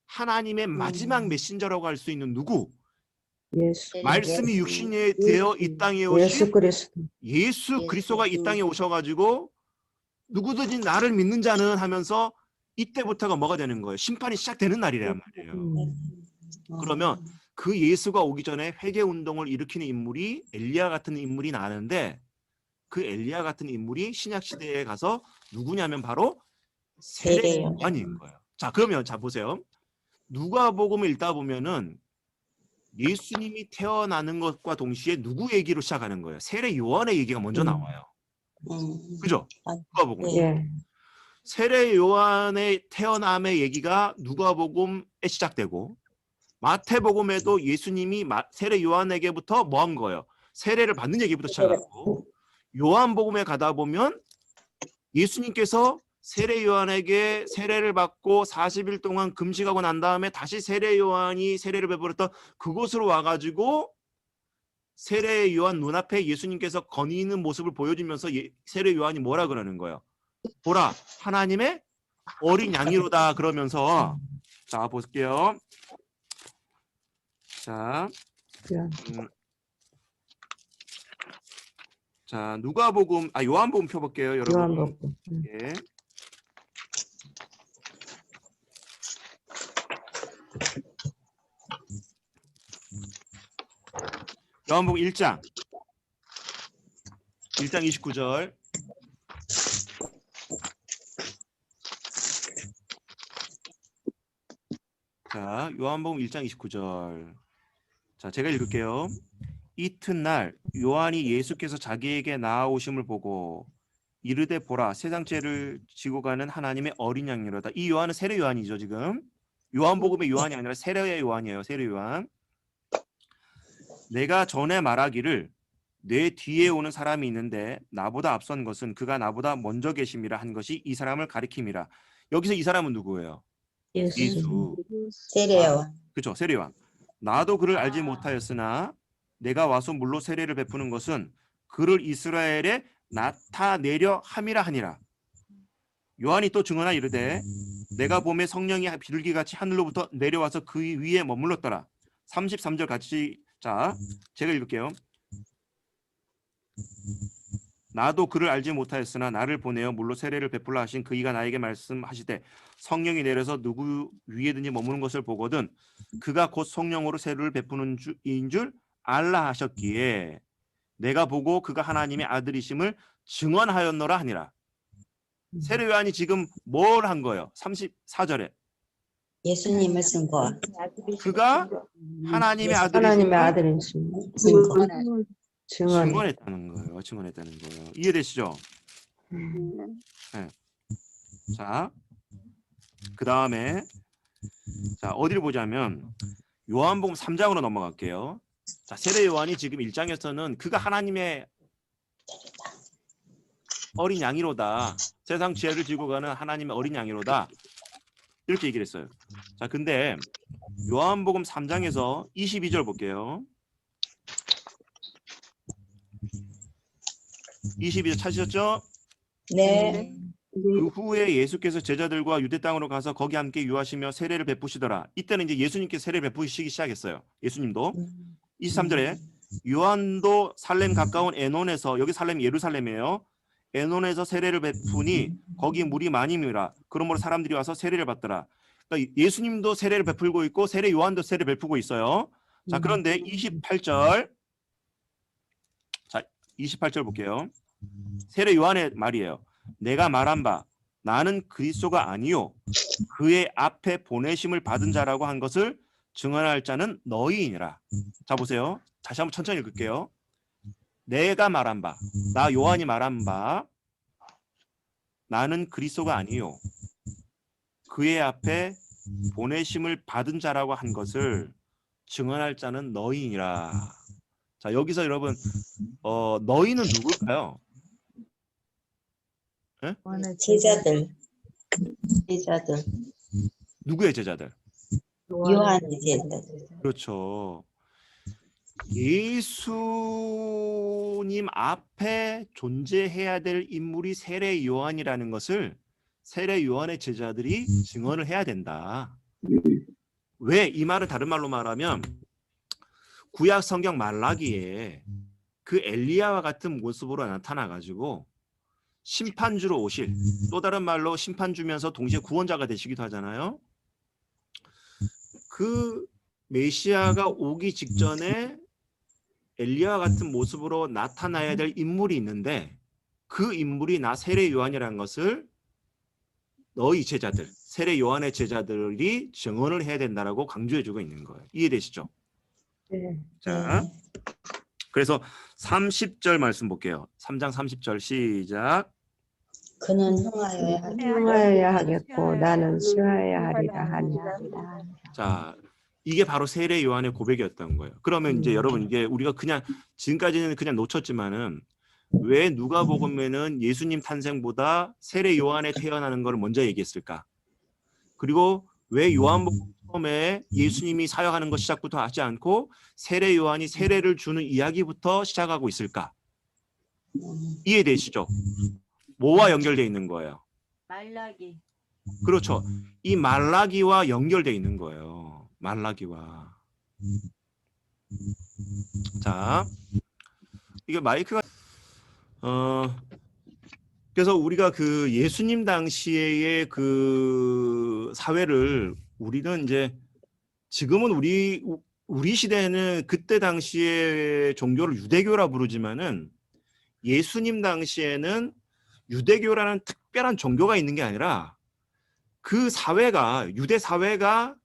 하나님의 마지막 메신저라고 할 수 있는 누구? 예수. 말씀이 육신이 되어 이 땅에 오신 예수 그리스도. 예수 그리스도가 이 땅에 오셔가지고 누구든지 나를 믿는 자는 하면서 이때부터가 뭐가 되는 거예요? 심판이 시작되는 날이란 말이에요. 그러면 그 예수가 오기 전에 회개 운동을 일으키는 인물이 엘리야 같은 인물이 나는데 그 엘리야 같은 인물이 신약 시대에 가서 누구냐면 바로 세례 요한인 거예요. 자, 그러면 자 보세요. 누가복음을 읽다 보면은 예수님이 태어나는 것과 동시에 누구 얘기로 시작하는 거예요? 세례 요한의 얘기가 먼저 나와요. 그죠? 누가복음. 예. 세례 요한의 태어남의 얘기가 누가복음에 시작되고 마태복음에도 예수님이 세례 요한에게부터 뭐 한 거예요? 세례를 받는 얘기부터 시작하고 요한복음에 가다 보면 예수님께서 세례 요한에게 세례를 받고 40일 동안 금식하고 난 다음에 다시 세례 요한이 세례를 베풀었던 그곳으로 와가지고 세례 요한 눈앞에 예수님께서 거니는 모습을 보여주면서 세례 요한이 뭐라 그러는 거예요? 보라 하나님의 어린 양이로다 그러면서 자 볼게요. 자, 자 누가복음 요한복음 펴볼게요, 여러분. 요한복음. 예. 요한복음 1장 29절. 자, 요한복음 1장 29절. 자, 제가 읽을게요. 이튿날 요한이 예수께서 자기에게 나아오심을 보고 이르되 보라 세상 죄를 지고 가는 하나님의 어린 양이로다. 이 요한은 세례 요한이죠, 지금. 요한복음의 요한이 아니라 세례의 요한이에요. 세례 요한. 내가 전에 말하기를 내 뒤에 오는 사람이 있는데 나보다 앞선 것은 그가 나보다 먼저 계심이라 한 것이 이 사람을 가리킴이라. 여기서 이 사람은 누구예요? 예수. 세례 요한. 그렇죠. 세례 요한. 나도 그를 알지 못하였으나 내가 와서 물로 세례를 베푸는 것은 그를 이스라엘에 나타내려 함이라 하니라. 요한이 또 증언하여 이르되 내가 보매 성령이 비둘기같이 하늘로부터 내려와서 그 위에 머물렀더라. 33절 같이 자 제가 읽을게요. 나도 그를 알지 못하였으나 나를 보내어 물로 세례를 베풀라 하신 그이가 나에게 말씀하시되 성령이 내려서 누구 위에든지 머무는 것을 보거든 그가 곧 성령으로 세례를 베푸는 이인 줄 알라 하셨기에 내가 보고 그가 하나님의 아들이심을 증언하였노라 하니라. 세례 요한이 지금 뭘 한 거예요? 34절에 예수님을 증거. 그가 하나님의 하나님의 아들이심을 아들이신 증언. 증언했다는 거예요. 증언했다는 거예요. 이해되시죠? 네. 자, 그 다음에 자 어디를 보자면 요한복음 3장으로 넘어갈게요. 자, 세례 요한이 지금 1장에서는 그가 하나님의 어린 양이로다. 세상 죄를 지고 가는 하나님의 어린 양이로다. 이렇게 얘기를 했어요. 자, 근데 요한복음 3장에서 22절 볼게요. 22절 찾으셨죠? 네. 그 후에 예수께서 제자들과 유대 땅으로 가서 거기 함께 유하시며 세례를 베푸시더라. 이때는 이제 예수님께 세례를 베푸시기 시작했어요. 예수님도. 23절에 요한도 살렘 가까운 에논에서 여기 살렘 예루살렘이에요. 에논에서 세례를 베푸니 거기 물이 많이 미라. 그러므로 사람들이 와서 세례를 받더라. 그러니까 예수님도 세례를 베풀고 있고 세례 요한도 세례를 베푸고 있어요. 자, 그런데 28절 자 28절 볼게요. 세례 요한의 말이에요. 내가 말한 바 나는 그리스도가 아니요 그의 앞에 보내심을 받은 자라고 한 것을 증언할 자는 너희이니라. 자 보세요. 다시 한번 천천히 읽을게요. 내가 말한 바, 나 요한이 말한 바 나는 그리스도가 아니요 그의 앞에 보내심을 받은 자라고 한 것을 증언할 자는 너희이니라. 자 여기서 여러분 너희는 누굴까요? 네? 제자들. 제자들. 누구의 제자들? 요한의 제자들. 그렇죠. 예수님 앞에 존재해야 될 인물이 세례 요한이라는 것을 세례 요한의 제자들이 증언을 해야 된다. 왜? 이 말은 다른 말로 말하면 구약 성경 말라기에 그 엘리야와 같은 모습으로 나타나 가지고 심판주로 오실, 또 다른 말로 심판주면서 동시에 구원자가 되시기도 하잖아요. 그 메시아가 오기 직전에 엘리야와 같은 모습으로 나타나야 될 인물이 있는데 그 인물이 나 세례 요한이라는 것을 너희 제자들, 세례 요한의 제자들이 증언을 해야 된다라고 강조해주고 있는 거예요. 이해되시죠? 네. 자, 그래서 30절 말씀 볼게요. 3장 30절 시작. 그는 흥하여야 하리. 행하여야 하겠고 나는 쉬어야 하리라 하니. 자, 이게 바로 세례 요한의 고백이었던 거예요. 그러면 이제 여러분 이게 우리가 그냥 지금까지는 그냥 놓쳤지만은 왜 누가복음에는 예수님 탄생보다 세례 요한의 태어나는 걸 먼저 얘기했을까? 그리고 왜 요한복음 처음에 예수님이 사역하는 것 시작부터 하지 않고 세례 요한이 세례를 주는 이야기부터 시작하고 있을까? 이해되시죠? 뭐와 연결되어 있는 거예요? 말라기. 그렇죠. 이 말라기와 연결되어 있는 거예요. 말라기와. 자, 이게 마이크가 그래서 우리가 그 예수님 당시의 그 사회를 우리는 이제 지금은 우리 시대에는 그때 당시의 종교를 유대교라 부르지만은 예수님 당시에는 유대교라는 특별한 종교가 있는 게 아니라 그 사회가 유대 사회가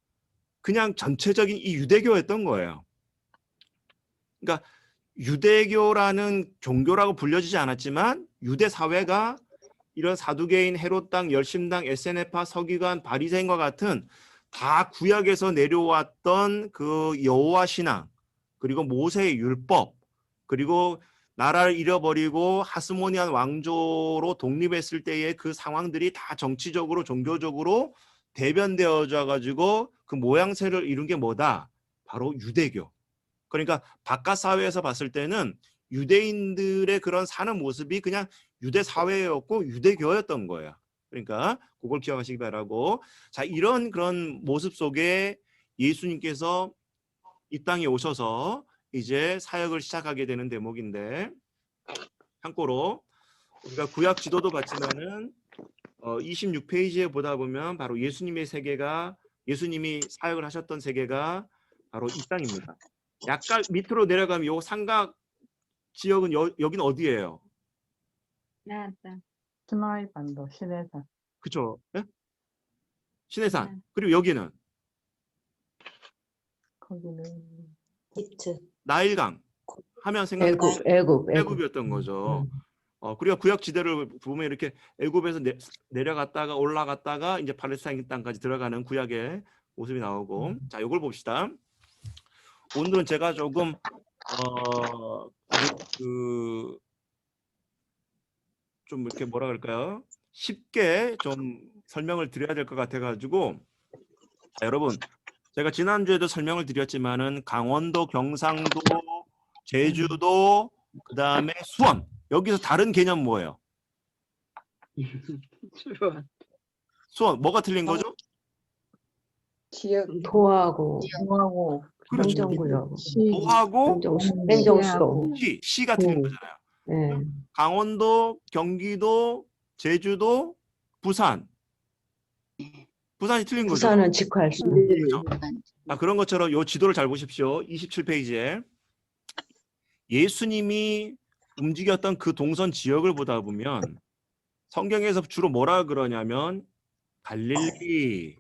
그냥 전체적인 이 유대교였던 거예요. 그러니까 유대교라는 종교라고 불려지지 않았지만 유대 사회가 이런 사두개인, 헤롯당, 열심당, 에세네파, 서기관, 바리새인과 같은 다 구약에서 내려왔던 그 여호와 신앙, 그리고 모세의 율법, 그리고 나라를 잃어버리고 하스모니안 왕조로 독립했을 때의 그 상황들이 다 정치적으로 종교적으로 대변되어져 가지고 그 모양새를 이룬 게 뭐다? 바로 유대교. 그러니까 바깥 사회에서 봤을 때는 유대인들의 그런 사는 모습이 그냥 유대 사회였고 유대교였던 거예요. 그러니까 그걸 기억하시기 바라고. 자, 이런 그런 모습 속에 예수님께서 이 땅에 오셔서 이제 사역을 시작하게 되는 대목인데, 참고로 우리가 구약 지도도 봤지만은 26페이지에 보다 보면 바로 예수님의 세계가, 예수님이 사역을 하셨던 세계가 바로 이 땅입니다. 약간 밑으로 내려가면 요 삼각 지역은 여기는 어디예요? 시나이 반도, 시내산. 그쵸? 예? 시내산. 네. 그리고 여기는 거기는 이집트. 나일강 하면 생각나는 애굽. 애굽이었던 거죠. 그리고 구약 지대를 보면 이렇게 애굽에서 내려갔다가 올라갔다가 이제 팔레스타인 땅까지 들어가는 구약의 모습이 나오고, 자, 이걸 봅시다. 오늘은 제가 조금 좀 이렇게 뭐라 그럴까요? 쉽게 좀 설명을 드려야 될 것 같아가지고, 자, 여러분, 제가 지난주에도 설명을 드렸지만은 강원도, 경상도, 제주도, 그 다음에 수원, 여기서 다른 개념 뭐예요? 수원 뭐가 틀린 거죠? 도하고 도하고 그렇죠. 행정구역, 도하고 행정수도. 시가 틀린 음. 거잖아요. 예. 강원도, 경기도, 제주도, 부산이 틀린 거죠. 부산은 직할수. 아, 그런 것처럼 요 지도를 잘 보십시오. 27페이지에 예수님이 움직였던 그 동선 지역을 보다 보면 성경에서 주로 뭐라 그러냐면 갈릴리,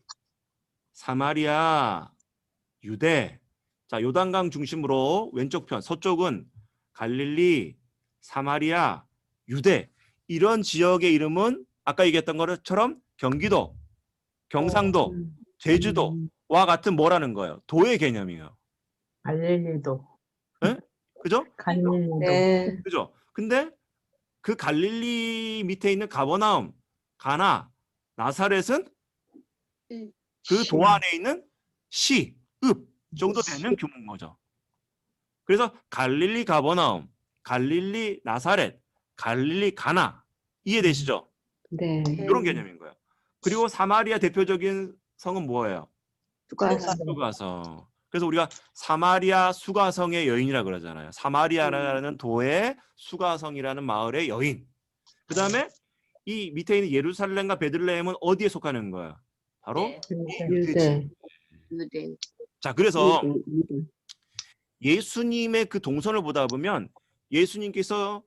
사마리아, 유대. 자, 요단강 중심으로 왼쪽 편, 서쪽은 갈릴리, 사마리아, 유대. 이런 지역의 이름은 아까 얘기했던 것처럼 경기도, 경상도, 제주도와 같은 뭐라는 거예요? 도의 개념이에요. 갈릴리도. 그죠? 갈릴리도. 네. 그죠? 근데 그 갈릴리 밑에 있는 가버나움, 가나, 나사렛은 그 도 안에 있는 시, 읍 정도 되는 규모인 거죠. 그래서 갈릴리 가버나움, 갈릴리 나사렛, 갈릴리 가나, 이해되시죠? 네. 이런 개념인 거예요. 그리고 사마리아 대표적인 성은 뭐예요? 수가성. 그래서 우리가 사마리아 수가성의 여인이라 그러잖아요. 사마리아라는 도의 수가성이라는 마을의 여인. 그 다음에 이 밑에 있는 예루살렘과 베들레헴은 어디에 속하는 거예요? 바로 유대지. 유대. 자, 그래서 예수님의 그 동선을 보다 보면 예수님께서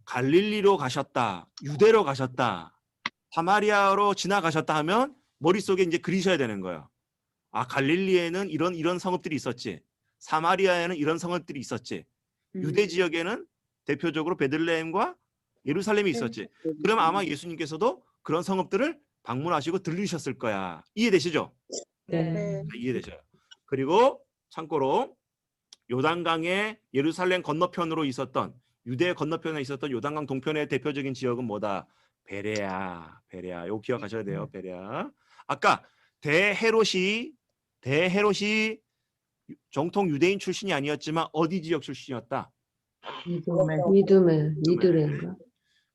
갈릴리로 가셨다, 유대로 가셨다, 사마리아로 지나가셨다 하면 머릿속에 이제 그리셔야 되는 거예요. 아, 갈릴리에는 이런 성읍들이 있었지. 사마리아에는 이런 성읍들이 있었지. 유대 지역에는 대표적으로 베들레헴과 예루살렘이 있었지. 그러면 아마 예수님께서도 그런 성읍들을 방문하시고 들리셨을 거야. 이해되시죠? 네. 자, 이해되셔요. 그리고 참고로 요단강의 예루살렘 건너편으로 있었던, 유대 건너편에 있었던 요단강 동편의 대표적인 지역은 뭐다? 베레아. 이거 기억하셔야 돼요. 베레아. 아까 대헤롯이 정통 유대인 출신이 아니었지만 어디 지역 출신이었다? 이두메인가?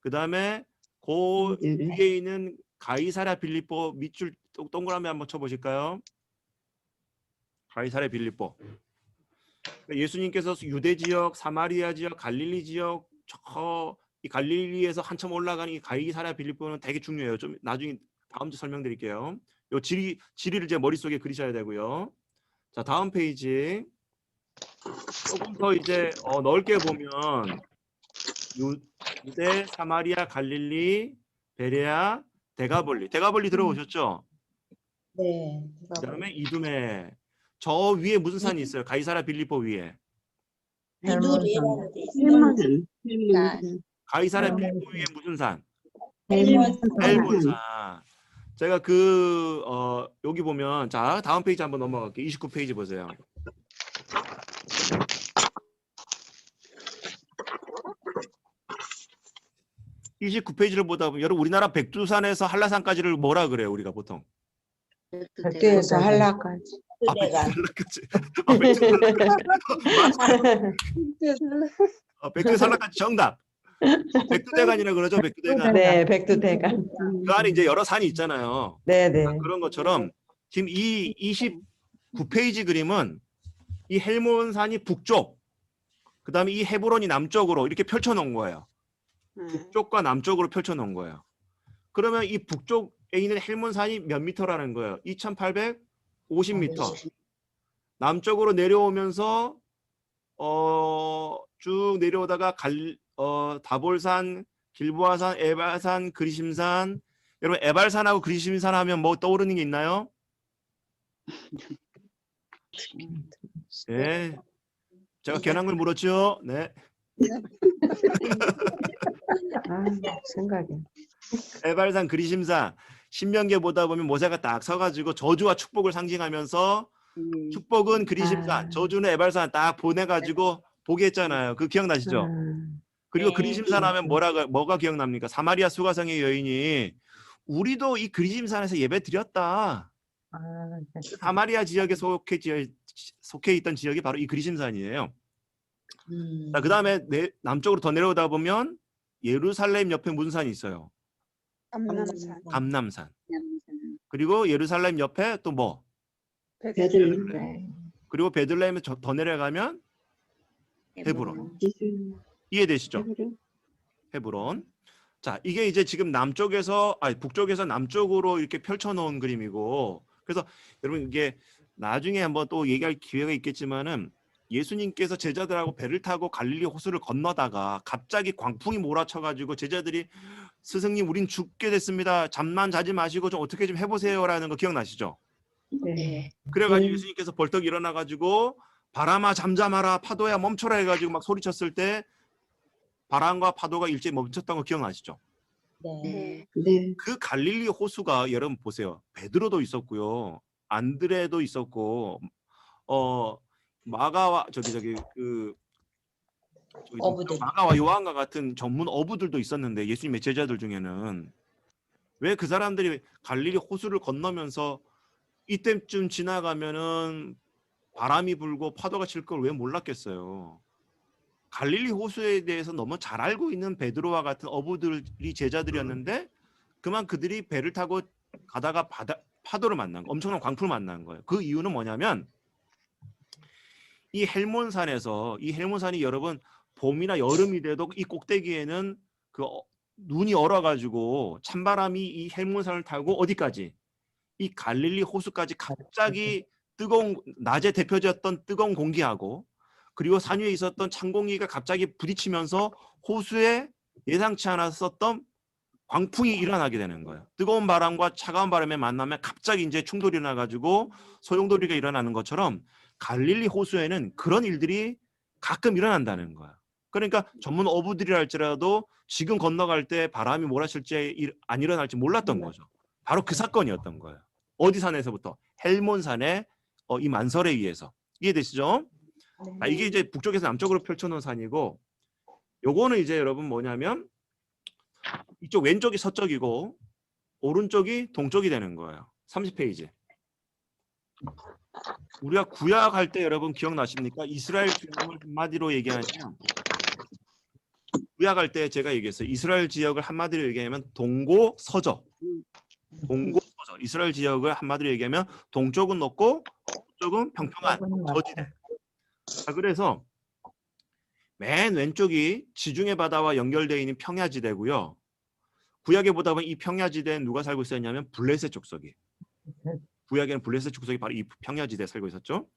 그 다음에 그 위에 있는 가이사랴 빌립보 밑줄 동그라미 한번 쳐보실까요? 가이사랴 빌립보. 예수님께서 유대 지역, 사마리아 지역, 갈릴리 지역, 이 갈릴리에서 한참 올라가는 이 가이사랴 빌립보는 되게 중요해요. 좀 나중에 다음 주 설명드릴게요. 요 지리를 제 머릿속에 그리셔야 되고요. 자, 다음 페이지. 조금 더 이제 넓게 보면 유대, 사마리아, 갈릴리, 베레아, 데가볼리 들어오셨죠? 네. 그다음에 이두메. 저 위에 무슨 산이 있어요? 가이사랴 빌립보 위에. 이두리라는 데 있어요. 가이사랴 빌립보 위에 무슨 산? 헬몬산. 헬몬산. 제가 여기 보면, 자, 다음 페이지 한번 넘어갈게요. 29페이지 보세요. (29페이지를) 보다 보면 여러분, 우리나라 백두산에서 한라산까지를 뭐라 그래요 우리가 보통? 백두에서 한라까지. 아, 백두대간. 백두산락까지. 아, 백두산락까지. 백두산락까지 정답. 백두대간이라 그러죠. 백두대간. 네, 백두대간. 그 안에 이제 여러 산이 있잖아요. 네, 네. 그런 것처럼 지금 이 29페이지 그림은 이 헬몬산이 북쪽, 그다음에 이 헤브론이 남쪽으로 이렇게 펼쳐 놓은 거예요. 북쪽과 남쪽으로 펼쳐 놓은 거예요. 그러면 이 북쪽에 있는 헬몬산이 몇 미터라는 거예요? 2,850m. 남쪽으로 내려오면서 쭉 내려오다가 다볼산, 길보아산, 에발산, 그리심산. 여러분 에발산하고 그리심산 하면 뭐 떠오르는 게 있나요? 네. 제가 괜한 걸 물었죠. 네. 아, 생각이. 에발산, 그리심산. 신명기에 보다 보면 모세가 딱 서가지고 저주와 축복을 상징하면서 축복은 그리심산, 아. 저주는 에발산 딱 보내가지고 보게 했잖아요. 그 기억나시죠? 그리고 네. 그리심산 하면 뭐가 기억납니까? 사마리아 수가성의 여인이 우리도 이 그리심산에서 예배 드렸다. 아, 네. 사마리아 지역에 속해 있던 지역이 바로 이 그리심산이에요. 자, 그 다음에 남쪽으로 더 내려오다 보면 예루살렘 옆에 무슨 산이 있어요? 감남산. 감남산. 그리고 예루살렘 옆에 또 뭐? 베들레헴. 그리고 베들레헴에 더 내려가면 헤브론. 이해되시죠? 헤브론. 자, 이게 이제 지금 북쪽에서 남쪽으로 이렇게 펼쳐놓은 그림이고, 그래서 여러분 이게 나중에 한번 또 얘기할 기회가 있겠지만은 예수님께서 제자들하고 배를 타고 갈릴리 호수를 건너다가 갑자기 광풍이 몰아쳐가지고 제자들이 스승님 우린 죽게 됐습니다. 잠만 자지 마시고 좀 어떻게 좀 해보세요라는 거 기억나시죠? 네. 그래가지고 예수님께서 벌떡 일어나가지고 바람아 잠잠하라 파도야 멈춰라 해가지고 막 소리쳤을 때 바람과 파도가 일제히 멈췄던 거 기억나시죠? 네. 네. 그 갈릴리 호수가 여러분 보세요. 베드로도 있었고요. 안드레도 있었고 마가와 어부들. 마가와 요한과 같은 전문 어부들도 있었는데 예수님의 제자들 중에는 왜 그 사람들이 갈릴리 호수를 건너면서 이때쯤 지나가면은 바람이 불고 파도가 칠 걸 왜 몰랐겠어요. 갈릴리 호수에 대해서 너무 잘 알고 있는 베드로와 같은 어부들이 제자들이었는데 그만 그들이 배를 타고 가다가 파도를 만난 거, 엄청난 광풍을 만난 거예요. 그 이유는 뭐냐면 이 헬몬산이 여러분 봄이나 여름이 돼도 이 꼭대기에는 눈이 얼어가지고 찬바람이 이 헬몬산을 타고 어디까지? 이 갈릴리 호수까지 갑자기 낮에 대표졌던 뜨거운 공기하고 그리고 산 위에 있었던 찬 공기가 갑자기 부딪히면서 호수에 예상치 않았었던 광풍이 일어나게 되는 거예요. 뜨거운 바람과 차가운 바람의 만남에 갑자기 이제 충돌이 일어나가지고 소용돌이가 일어나는 것처럼 갈릴리 호수에는 그런 일들이 가끔 일어난다는 거야. 그러니까 전문 어부들이라 할지라도 지금 건너갈 때 바람이 몰아칠지 안 일어날지 몰랐던 거죠. 바로 그 사건이었던 거예요. 어디 산에서부터? 헬몬산의 이 만설에 의해서. 이해되시죠? 자, 이게 이제 북쪽에서 남쪽으로 펼쳐놓은 산이고 요거는 이제 여러분 뭐냐면 이쪽 왼쪽이 서쪽이고 오른쪽이 동쪽이 되는 거예요. 30페이지. 우리가 구약할 때 여러분 기억나십니까? 이스라엘 지역을 한마디로 얘기하면 구약할 때 제가 얘기했어요. 이스라엘 지역을 한마디로 얘기하면 동고 서적. 이스라엘 지역을 한마디로 얘기하면 동쪽은 높고 서쪽은 평평한 저지대. 자, 그래서 맨 왼쪽이 지중해 바다와 연결되어 있는 평야지대고요. 구약에 보다 보면 이 평야지대엔 누가 살고 있었냐면 블레셋 족속이. 구약에는 블레셋 족속이 바로 이 평야지대에 살고 있었죠.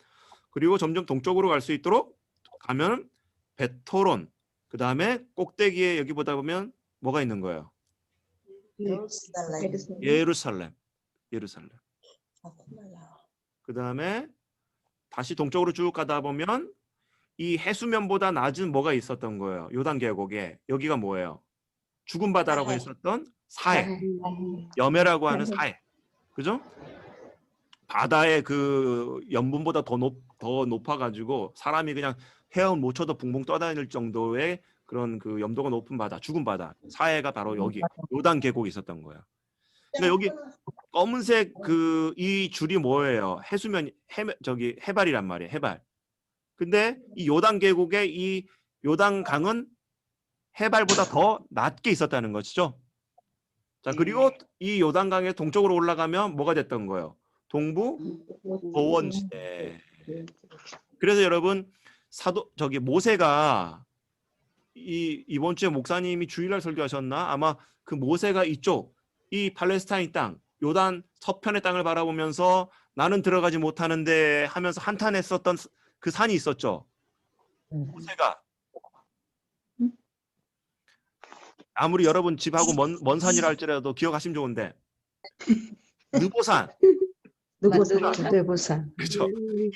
그리고 점점 동쪽으로 갈 수 있도록 가면 베토론, 그 다음에 꼭대기에 여기 보다 보면 뭐가 있는 거예요? 예루살렘. 그 다음에 다시 동쪽으로 쭉 가다 보면 이 해수면보다 낮은 뭐가 있었던 거예요? 요단 계곡에. 여기가 뭐예요? 죽은 바다라고 했었던 사해. 여매라고 하는 사해. 그죠? 바다의 그 염분보다 더 높아가지고 사람이 그냥 헤엄 못 쳐도 붕붕 떠다닐 정도의 그런 그 염도가 높은 바다, 죽은 바다. 사해가 바로 여기 요단 계곡에 있었던 거예요. 그러니까 여기 검은색 그 이 줄이 뭐예요? 해수면 저기 해발이란 말이에요. 해발. 근데 이 요단 계곡의 이 요단강은 해발보다 더 낮게 있었다는 것이죠. 자, 그리고 이 요단강의 동쪽으로 올라가면 뭐가 됐던 거예요? 동부 고원시대. 그래서 여러분 저기 모세가 이번 주에 목사님이 주일날 설교하셨나? 아마 그 모세가 이쪽 이 팔레스타인 땅 요단 서편의 땅을 바라보면서 나는 들어가지 못하는데 하면서 한탄했었던 그 산이 있었죠. 모세가 아무리 여러분 집하고 먼 산이라 할지라도 기억하시면 좋은데 느보산. 느보산. 그죠?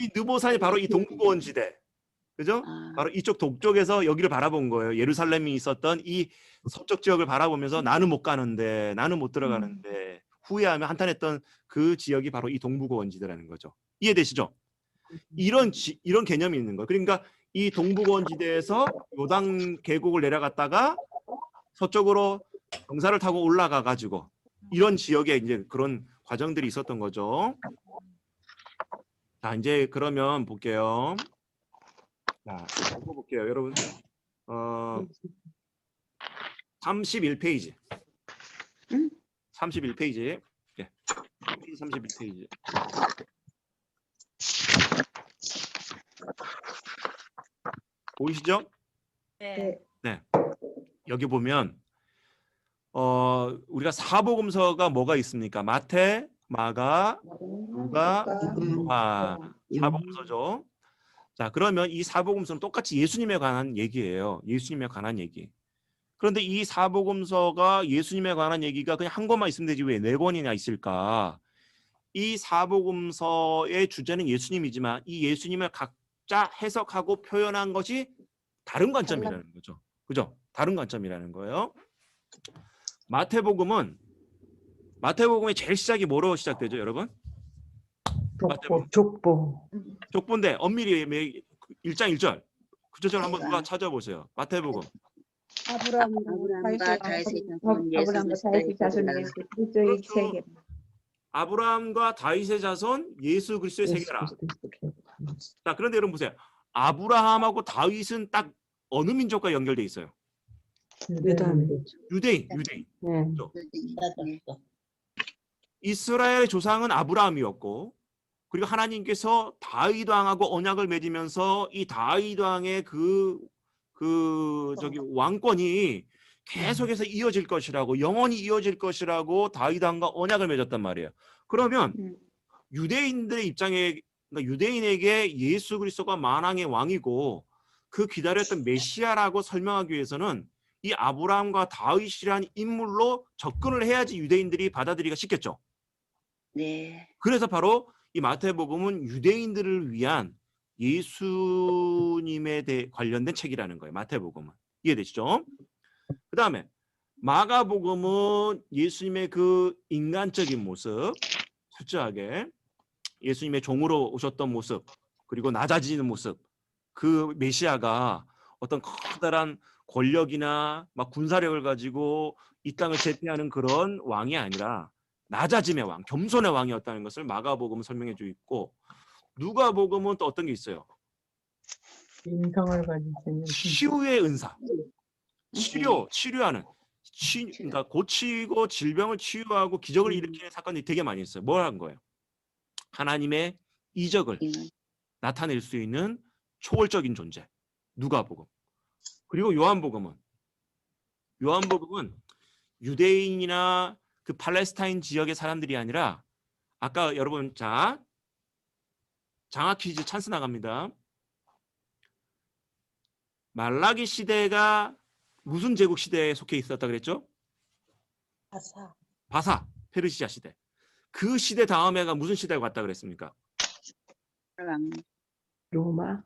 이 느보산이 바로 이 동부고원지대. 그죠? 바로 이쪽 동쪽에서 여기를 바라본 거예요. 예루살렘이 있었던 이 서쪽 지역을 바라보면서 나는 못 가는데, 나는 못 들어가는데 후회하며 한탄했던 그 지역이 바로 이 동부고원지대라는 거죠. 이해되시죠? 이런 개념이 있는 거예요. 그러니까 이 동부고원지대에서 요단 계곡을 내려갔다가 서쪽으로 경사를 타고 올라가 가지고 이런 지역에 이제 그런 과정들이 있었던 거죠. 자, 이제 그러면 볼게요. 자, 볼게요, 여러분. 31페이지. 31페이지. 예. 31페이지. 보이시죠? 네. 네. 여기 보면 우리가 사복음서가 뭐가 있습니까? 마태, 마가, 누가, 요한. 사복음서죠. 자, 그러면 이 사복음서는 똑같이 예수님에 관한 얘기예요. 예수님에 관한 얘기. 그런데 이 사복음서가 예수님에 관한 얘기가 그냥 한 권만 있으면 되지 왜 네 권이나 있을까? 이 사복음서의 주제는 예수님이지만 이 예수님을 각자 해석하고 표현한 것이 다른 관점이라는 거죠. 그죠? 다른 관점이라는 거예요. 마태복음의 제일 시작이 뭐로 시작되죠, 여러분? 족보인데 엄밀히 1장 1절. 그 절 한번 누가 찾아보세요. 마태복음. 아브라함과 다윗의 자손 예수 그리스도의 세계. 아브라함과 다윗의 자손 예수 그리스도의 세계라. 자, 그런데 여러분 보세요. 아브라함하고 다윗은 딱 어느 민족과 연결돼 있어요? 유대인. 그렇죠? 이스라엘의 조상은 아브라함이었고, 그리고 하나님께서 다윗 왕하고 언약을 맺으면서 이 다윗 왕의 저기 왕권이 계속해서 이어질 것이라고, 영원히 이어질 것이라고 다윗 왕과 언약을 맺었단 말이에요. 그러면 유대인들의 입장에, 그러니까 유대인에게 예수 그리스도가 만왕의 왕이고 그 기다렸던 메시아라고 설명하기 위해서는 이 아브라함과 다윗이라는 인물로 접근을 해야지 유대인들이 받아들이기가 쉽겠죠. 네. 그래서 바로 이 마태복음은 유대인들을 위한 예수님에 대해 관련된 책이라는 거예요. 마태복음은. 이해되시죠? 그 다음에 마가복음은 예수님의 그 인간적인 모습, 철저하게 예수님의 종으로 오셨던 모습, 그리고 낮아지는 모습, 그 메시아가 어떤 커다란 권력이나 막 군사력을 가지고 이 땅을 제패하는 그런 왕이 아니라 낮아짐의 왕, 겸손의 왕이었다는 것을 마가복음은 설명해 주고 있고, 누가복음은 또 어떤 게 있어요? 인성을 가지시는 치유의 은사, 치료하는, 그러니까 고치고 질병을 치유하고 기적을 일으키는 사건이 되게 많이 있어요. 뭘 한 거예요? 하나님의 이적을 나타낼 수 있는 초월적인 존재, 누가복음. 그리고 요한복음은 유대인이나 그 팔레스타인 지역의 사람들이 아니라, 아까 여러분 장학 퀴즈 찬스 나갑니다. 말라기 시대가 무슨 제국 시대에 속해 있었다 그랬죠? 바사 페르시아 시대. 그 시대 다음에가 무슨 시대가 왔다 그랬습니까? 로마.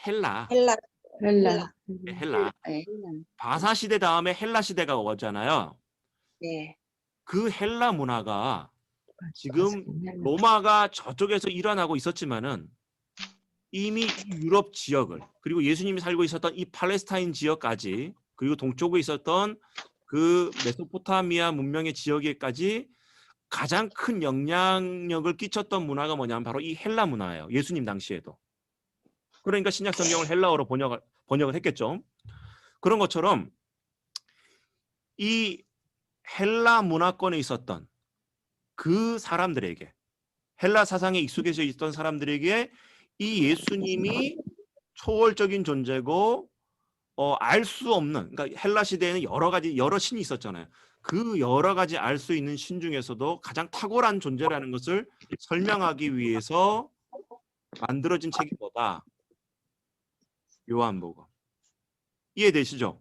헬라. 네, 헬라. 바사 시대 다음에 헬라 시대가 오잖아요. 네. 그 헬라 문화가 지금 로마가 저쪽에서 일어나고 있었지만은 이미 유럽 지역을, 그리고 예수님이 살고 있었던 이 팔레스타인 지역까지, 그리고 동쪽에 있었던 그 메소포타미아 문명의 지역에까지 가장 큰 영향력을 끼쳤던 문화가 뭐냐면 바로 이 헬라 문화예요. 예수님 당시에도. 그러니까 신약 성경을 헬라어로 번역을 했겠죠. 그런 것처럼 이 헬라 문화권에 있었던 그 사람들에게, 헬라 사상에 익숙해져 있던 사람들에게 이 예수님이 초월적인 존재고 알 수 없는, 그러니까 헬라 시대에는 여러 신이 있었잖아요. 그 여러 가지 알 수 있는 신 중에서도 가장 탁월한 존재라는 것을 설명하기 위해서 만들어진 책이 뭐다? 요한복음. 이해되시죠?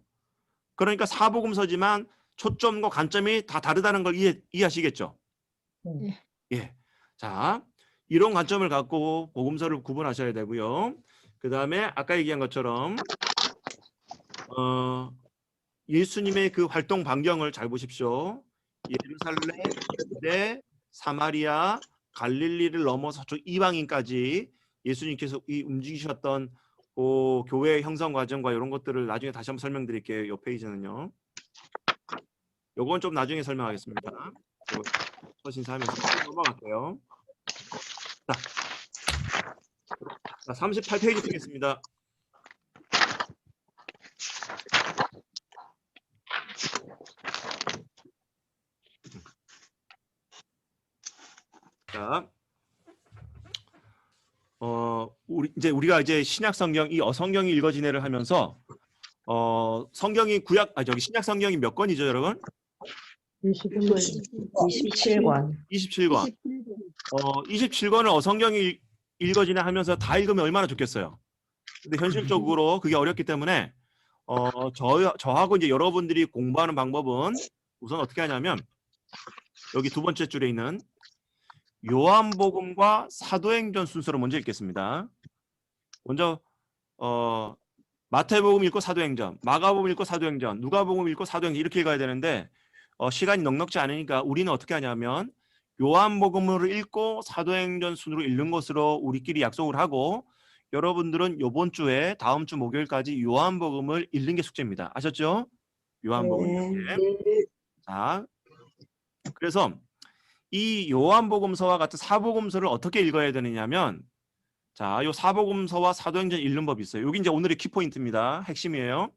그러니까 사복음서지만 초점과 관점이 다 다르다는 걸 이해하시겠죠? 네. 예. 자, 이런 관점을 갖고 복음서를 구분하셔야 되고요. 그 다음에 아까 얘기한 것처럼 예수님의 그 활동 반경을 잘 보십시오. 예루살렘, 유대, 사마리아, 갈릴리를 넘어서 저 이방인까지 예수님께서 이 움직이셨던 교회 형성 과정과 이런 것들을 나중에 다시 한번 설명드릴게요. 이 페이지는요. 요건 좀 나중에 설명하겠습니다. 서신사하면서 넘어갈게요. 자, 38페이지 보겠습니다. 자, 우리가 이제 신약 성경 이 어성경이 읽어지네를 하면서 성경이 신약 성경이 몇 권이죠, 여러분? 27권. 27권. 27권을 어성경이 읽어지네 하면서 다 읽으면 얼마나 좋겠어요. 근데 현실적으로 그게 어렵기 때문에 저하고 이제 여러분들이 공부하는 방법은 우선 어떻게 하냐면 여기 두 번째 줄에 있는 요한복음과 사도행전 순서로 먼저 읽겠습니다. 먼저 마태복음 읽고 사도행전, 마가복음 읽고 사도행전, 누가복음 읽고 사도행전 이렇게 읽어야 되는데 시간이 넉넉지 않으니까 우리는 어떻게 하냐면 요한복음을 읽고 사도행전 순으로 읽는 것으로 우리끼리 약속을 하고 여러분들은 이번 주에 다음 주 목요일까지 요한복음을 읽는 게 숙제입니다. 아셨죠? 요한복음. 네. 자, 그래서 이 요한복음서와 같은 사복음서를 어떻게 읽어야 되느냐면 자, 요 사복음서와 사도행전 읽는 법이 있어요. 여기 이제 오늘의 키포인트입니다. 핵심이에요.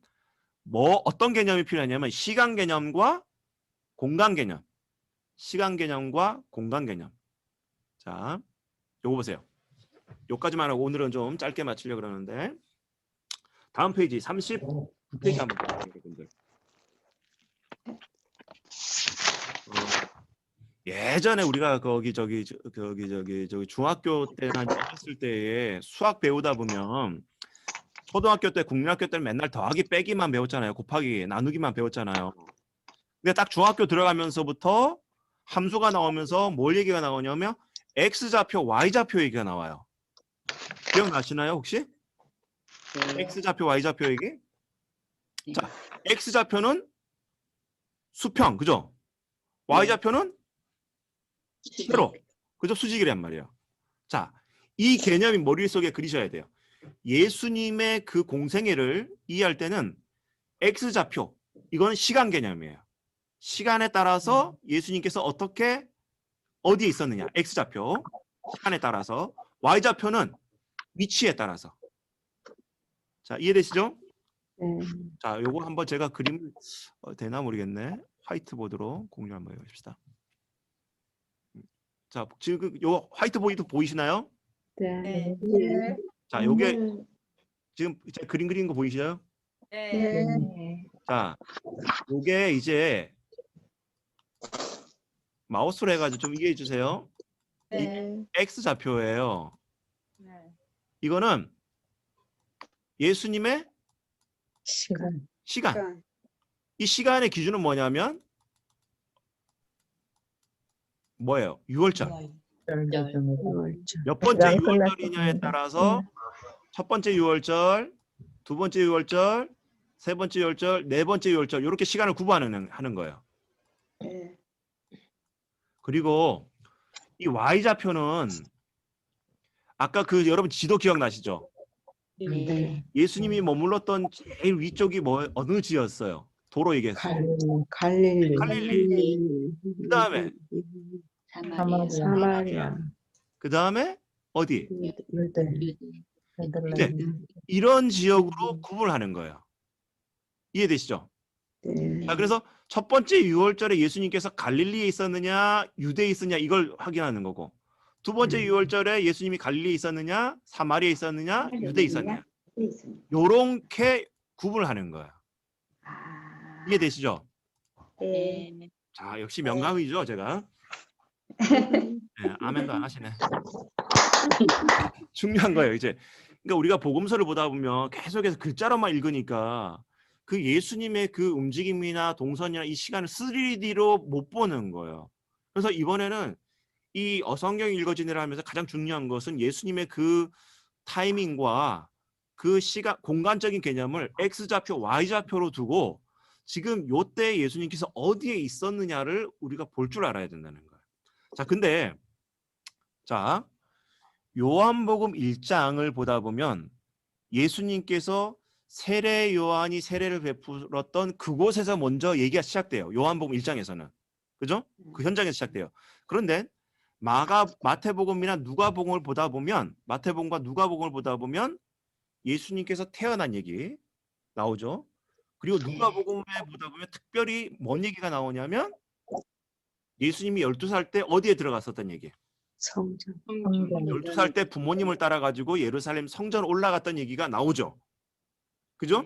어떤 개념이 필요하냐면 시간 개념과 공간 개념. 시간 개념과 공간 개념. 자, 요거 보세요. 요까지만 하고 오늘은 좀 짧게 마치려고 그러는데 다음 페이지 39페이지 한번 보세요, 여러분들. 예전에 우리가 저기 중학교 때나 어렸을 때에 수학 배우다 보면 초등학교 때, 국민학교 때는 맨날 더하기 빼기만 배웠잖아요. 곱하기, 나누기만 배웠잖아요. 근데 딱 중학교 들어가면서부터 함수가 나오면서 뭘 얘기가 나오냐면 X좌표, Y좌표 얘기가 나와요. 기억나시나요 혹시? X좌표, Y좌표 얘기? 자, X좌표는 수평, 그죠? Y좌표는 세로, 그죠? 수직이란 말이에요. 자, 이 개념이 머릿속에 그리셔야 돼요. 예수님의 그 공생애를 이해할 때는 X좌표, 이거는 시간 개념이에요. 시간에 따라서 예수님께서 어디에 있었느냐, X좌표, 시간에 따라서. Y좌표는 위치에 따라서. 자, 이해되시죠? 네. 자, 요거 한번 제가 그림을 되나 모르겠네. 화이트보드로 공유 한번 해봅시다. 자, 지금 요 화이트보드 보이시나요? 네. 네. 자, 요게 지금 제가 그림 그리는 거 보이시나요? 네. 자, 요게 이제 마우스로 해가지고 좀 이해해 주세요. 네. X 좌표예요. 네. 이거는 예수님의 시간. 그러니까 이 시간의 기준은 뭐냐면 뭐예요? 유월절. 몇 번째 랑 유월절이냐에 따라서 첫 번째 유월절, 두 번째 유월절, 세 번째 유월절, 네 번째 유월절 이렇게 시간을 하는 거예요. 네. 그리고 이 Y좌표는 아까 여러분 지도 기억나시죠? 네. 예수님이 머물렀던 제일 위쪽이 어느 지였어요? 도로 얘기했어. 갈릴리, 갈릴리. 그다음에 사마리아. 사마리아, 그다음에 어디? 유대, 이제 이런 지역으로 구분하는 거예요. 이해되시죠? 네. 자, 그래서 첫 번째 유월절에 예수님께서 갈릴리에 있었느냐, 유대에 있었느냐 이걸 확인하는 거고, 두 번째 유월절에 예수님이 갈릴리에 있었느냐, 사마리아에 있었느냐, 유대에 있었느냐, 요렇게 구분하는 거예요. 이해되시죠? 네. 자, 역시 명강의죠, 제가. 네, 아멘도 안 하시네. 중요한 거예요, 이제. 그러니까 우리가 복음서를 보다 보면 계속해서 글자로만 읽으니까 그 예수님의 그 움직임이나 동선이나 이 시간을 3D로 못 보는 거예요. 그래서 이번에는 이 성경 읽어지느라 하면서 가장 중요한 것은 예수님의 그 타이밍과 그 시간, 공간적인 개념을 X좌표, Y좌표로 두고 지금 요때 예수님께서 어디에 있었느냐를 우리가 볼 줄 알아야 된다는 거예요. 자, 근데 자, 요한복음 1장을 보다 보면 예수님께서 세례 요한이 세례를 베풀었던 그곳에서 먼저 얘기가 시작돼요. 요한복음 1장에서는. 그죠? 그 현장에서 시작돼요. 그런데 마태복음이나 누가복음을 보다 보면, 마태복음과 누가복음을 보다 보면 예수님께서 태어난 얘기 나오죠. 그리고 누가복음에 보다 보면 특별히 뭔 얘기가 나오냐면 예수님이 12살 때 어디에 들어갔었던 얘기. 성전, 12살 때 부모님을 따라가지고 예루살렘 성전 올라갔던 얘기가 나오죠. 그죠?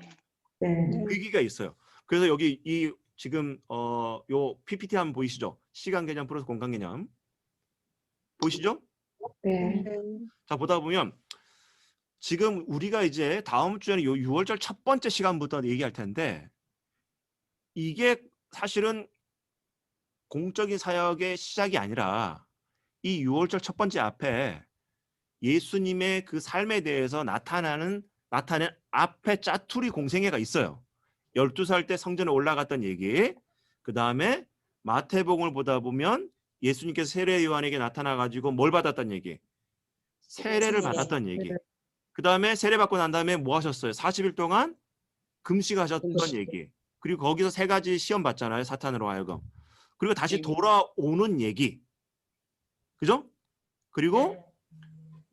네. 그 얘기가 있어요. 그래서 여기 이 지금 요 PPT 한번 보이시죠? 시간 개념 플러스 공간 개념 보이시죠? 네. 자, 보다 보면 지금 우리가 이제 다음 주에는 요 6월절 첫 번째 시간부터 얘기할 텐데 이게 사실은 공적인 사역의 시작이 아니라 이 6월절 첫 번째 앞에 예수님의 그 삶에 대해서 나타낸 앞에 짜투리 공생애가 있어요. 12살 때 성전에 올라갔던 얘기, 그 다음에 마태복음을 보다 보면 예수님께서 세례 요한에게 나타나가지고 뭘 받았던 얘기? 세례를 받았던 얘기. 그 다음에 세례 받고 난 다음에 뭐 하셨어요? 40일 동안 금식하셨던 얘기. 그리고 거기서 3가지 시험 받잖아요. 사탄으로 하여금. 그리고 다시 돌아오는 얘기. 그죠? 그리고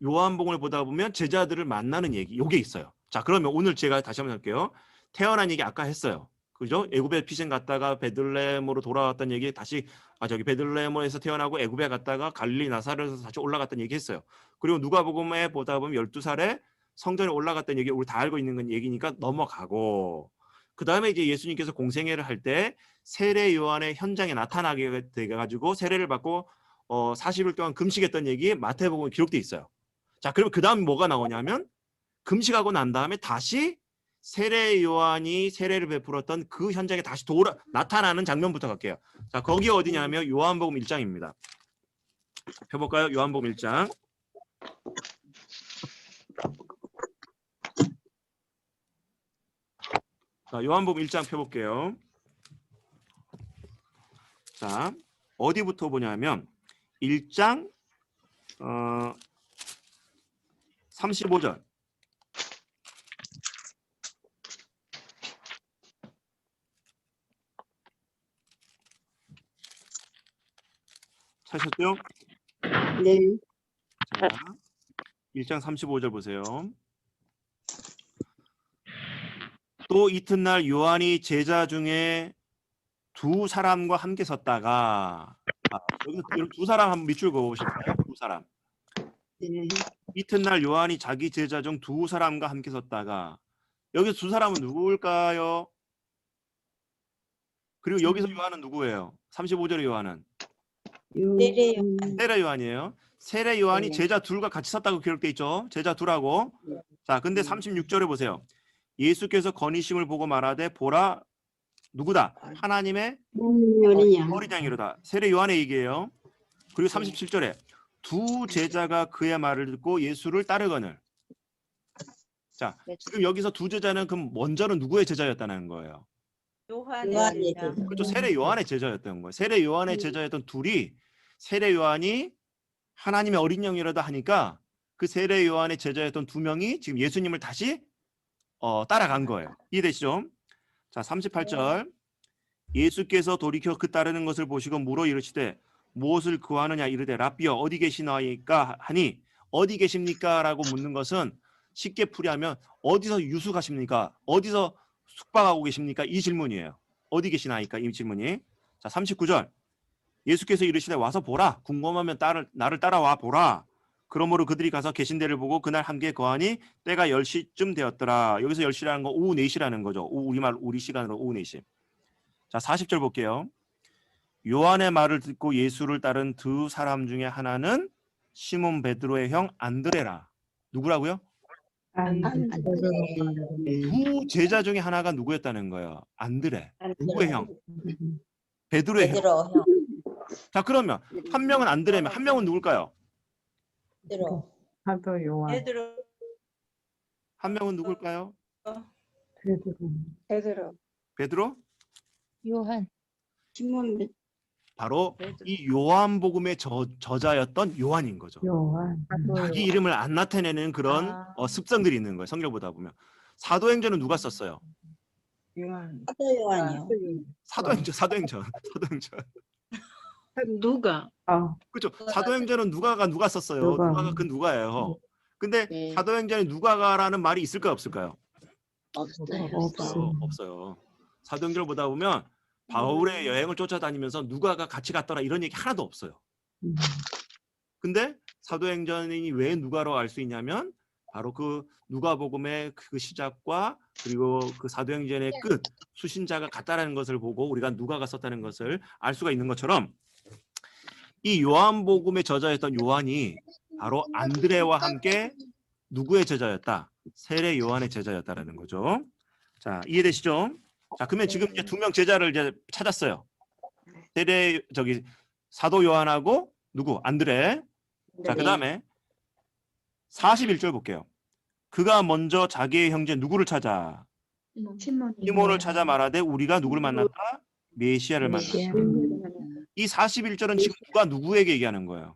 요한복음을 보다 보면 제자들을 만나는 얘기. 요게 있어요. 자, 그러면 오늘 제가 다시 한번 할게요. 태어난 얘기 아까 했어요. 그죠? 애굽에 피신 갔다가 베들레헴으로 돌아왔던 얘기 다시 베들레헴에서 태어나고 애굽에 갔다가 갈릴리 나사렛에서 다시 올라갔던 얘기 했어요. 그리고 누가복음에 보다 보면 12살에 성전에 올라갔던 얘기 우리 다 알고 있는 건 얘기니까 넘어가고 그다음에 이제 예수님께서 공생애를 할 때 세례 요한의 현장에 나타나게 돼 가지고 세례를 받고 40일 동안 금식했던 얘기 마태복음에 기록돼 있어요. 자, 그러면 그다음 뭐가 나오냐면 금식하고 난 다음에 다시 세례 요한이 세례를 베풀었던 그 현장에 다시 나타나는 장면부터 갈게요. 자, 거기 어디냐면 요한복음 1장입니다. 펴볼까요? 요한복음 1장. 자, 요한복음 1장 펴볼게요. 자, 어디부터 보냐면 1장 35절. 찾으셨죠? 네. 자, 1장 35절 보세요. 또 이튿날 요한이 제자 중에 2사람과 함께 섰다가 여기 2사람 한번 밑줄 그어보실까요? 2사람. 네. 이튿날 요한이 자기 제자 중 2사람과 함께 섰다가 여기서 2사람은 누구일까요? 그리고 여기서 요한은 누구예요? 35절의 요한은 세례 요한이에요. 세례 요한이 제자 둘과 같이 섰다고 기록돼 있죠. 제자 둘하고. 자, 근데 36절에 보세요. 예수께서 건의심을 보고 말하되 보라 누구다? 하나님의 어린 양이로다. 세례 요한의 얘기예요. 그리고 37절에 두 제자가 그의 말을 듣고 예수를 따르거늘. 자, 지금 여기서 두 제자는 그럼 먼저는 누구의 제자였다는 거예요? 요한의 제자. 그렇죠. 세례 요한의 제자였던 거예요. 세례 요한의 제자였던 둘이 세례 요한이 하나님의 어린 양이로다 하니까 그 세례 요한의 제자였던 2명이 지금 예수님을 다시 따라간 거예요. 이해되시죠? 자, 38절. 예수께서 돌이켜 그 따르는 것을 보시고 물어 이르시되 무엇을 구하느냐 이르되 랍비여 어디 계시나이까 하니 어디 계십니까? 라고 묻는 것은 쉽게 풀이하면 어디서 유숙하십니까? 어디서 숙박하고 계십니까? 이 질문이에요. 어디 계시나이까? 이 질문이. 자, 39절. 예수께서 이르시되 와서 보라. 궁금하면 나를 따라와 보라. 그러므로 그들이 가서 계신 데를 보고 그날 함께 거하니 때가 10시쯤 되었더라. 여기서 10시라는 건 오후 4시라는 거죠. 우리 시간으로 오후 4시. 자, 40절 볼게요. 요한의 말을 듣고 예수를 따른 두 사람 중에 하나는 시몬 베드로의 형 안드레라. 누구라고요? 두 제자 중에 하나가 누구였다는 거예요? 안드레. 누구의 형? 베드로의 형. 베드로 형. 자, 그러면 한 명은 안드레면 한 명은 누굴까요? 베드로. 사도 요한. 베드로. 한 명은 누굴까요? 베드로. 베드로? 요한. 시몬 바로 이 요한복음의 저자였던 요한인 거죠. 요한. 자기 이름을 안 나타내는 그런 습성들이 있는 거예요. 성경 보다 보면. 사도행전은 누가 썼어요? 사도 요한이요. 사도행전. 누가? 그렇죠. 사도행전은 누가 썼어요? 누가가 그 누가예요. 근데 네. 사도행전에 누가가라는 말이 있을까요, 없을까요? 없어요. 없어요. 사도행전을 보다 보면 바울의 여행을 쫓아다니면서 누가가 같이 갔더라 이런 얘기 하나도 없어요. 근데 사도행전이 왜 누가로 알 수 있냐면 바로 그 누가복음의 그 시작과 그리고 그 사도행전의 끝 수신자가 같다라는 것을 보고 우리가 누가가 썼다는 것을 알 수가 있는 것처럼 이 요한복음의 저자였던 요한이 바로 안드레와 함께 누구의 제자였다? 세례 요한의 제자였다라는 거죠. 자, 이해되시죠? 자, 그러면 지금 이제 두 명 제자를 이제 찾았어요. 사도 요한하고 누구? 안드레. 자, 그다음에 41절 볼게요. 그가 먼저 자기의 형제 누구를 찾아? 시몬을 찾아 말하되 우리가 누구를 만났다? 메시아를 만났다. 이 41절은 지금 누가 누구에게 얘기하는 거예요?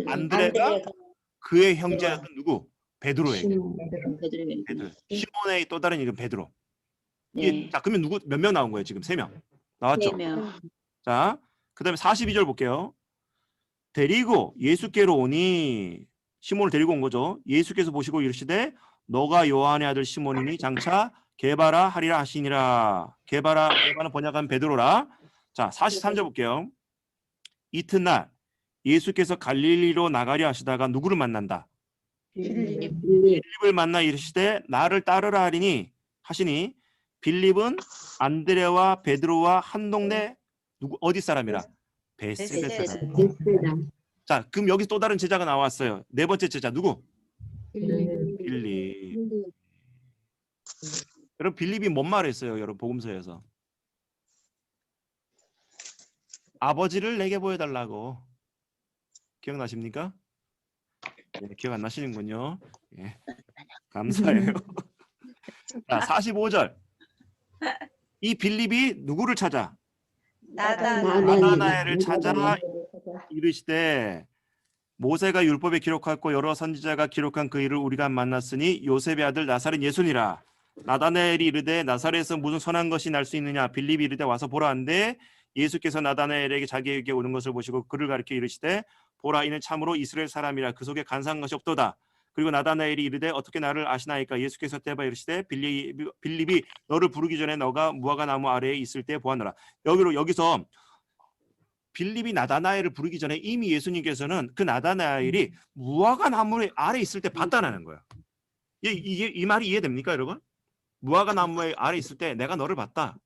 안드레가 그의 형제였던 누구? 베드로에게. 베드로. 시몬의 또 다른 이름 베드로. 자, 그러면 몇 명 나온 거예요? 지금 3명. 나왔죠? 3명. 자, 그다음에 42절 볼게요. 데리고 예수께로 오니 시몬을 데리고 온 거죠. 예수께서 보시고 이르시되 너가 요한의 아들 시몬이니 장차 게바라 하리라 하시니라. 게바는 번역한 베드로라. 자, 43절 볼게요. 이튿날 예수께서 갈릴리로 나가려 하시다가 누구를 만난다? 빌립을 만나 이르시되 나를 따르라 하시니 빌립은 안드레와 베드로와 한 동네 어디 사람이라? 베세다 사람. 자, 그럼 여기 또 다른 제자가 나왔어요. 네 번째 제자 누구? 빌립. 여러분 빌립이 뭔 말했어요? 여러분 복음서에서 아버지를 내게 보여달라고. 기억나십니까? 네, 기억 안 나시는군요. 예, 감사해요. 자, 45절. 이 빌립이 누구를 찾아? 나다나엘을 찾아 이르시되 모세가 율법에 기록하고 여러 선지자가 기록한 그 일을 우리가 만났으니 요셉의 아들 나사렛 예수니라. 나다나엘이 이르되 나사렛에서 무슨 선한 것이 날 수 있느냐? 빌립이 이르되 와서 보라 한데 예수께서 나다나엘에게 자기에게 오는 것을 보시고 그를 가리켜 이르시되 보라 이는 참으로 이스라엘 사람이라 그 속에 간사한 것이 없도다. 그리고 나다나엘이 이르되 어떻게 나를 아시나이까? 예수께서 대바 이르시되 빌립이 너를 부르기 전에 너가 무화과 나무 아래에 있을 때 보았노라. 여기서 빌립이 나다나엘을 부르기 전에 이미 예수님께서는 그 나다나엘이 무화과 나무 아래에 있을 때 봤다는 거예요. 이 말이 이해됩니까, 여러분? 무화과 나무에 아래 있을 때 내가 너를 봤다.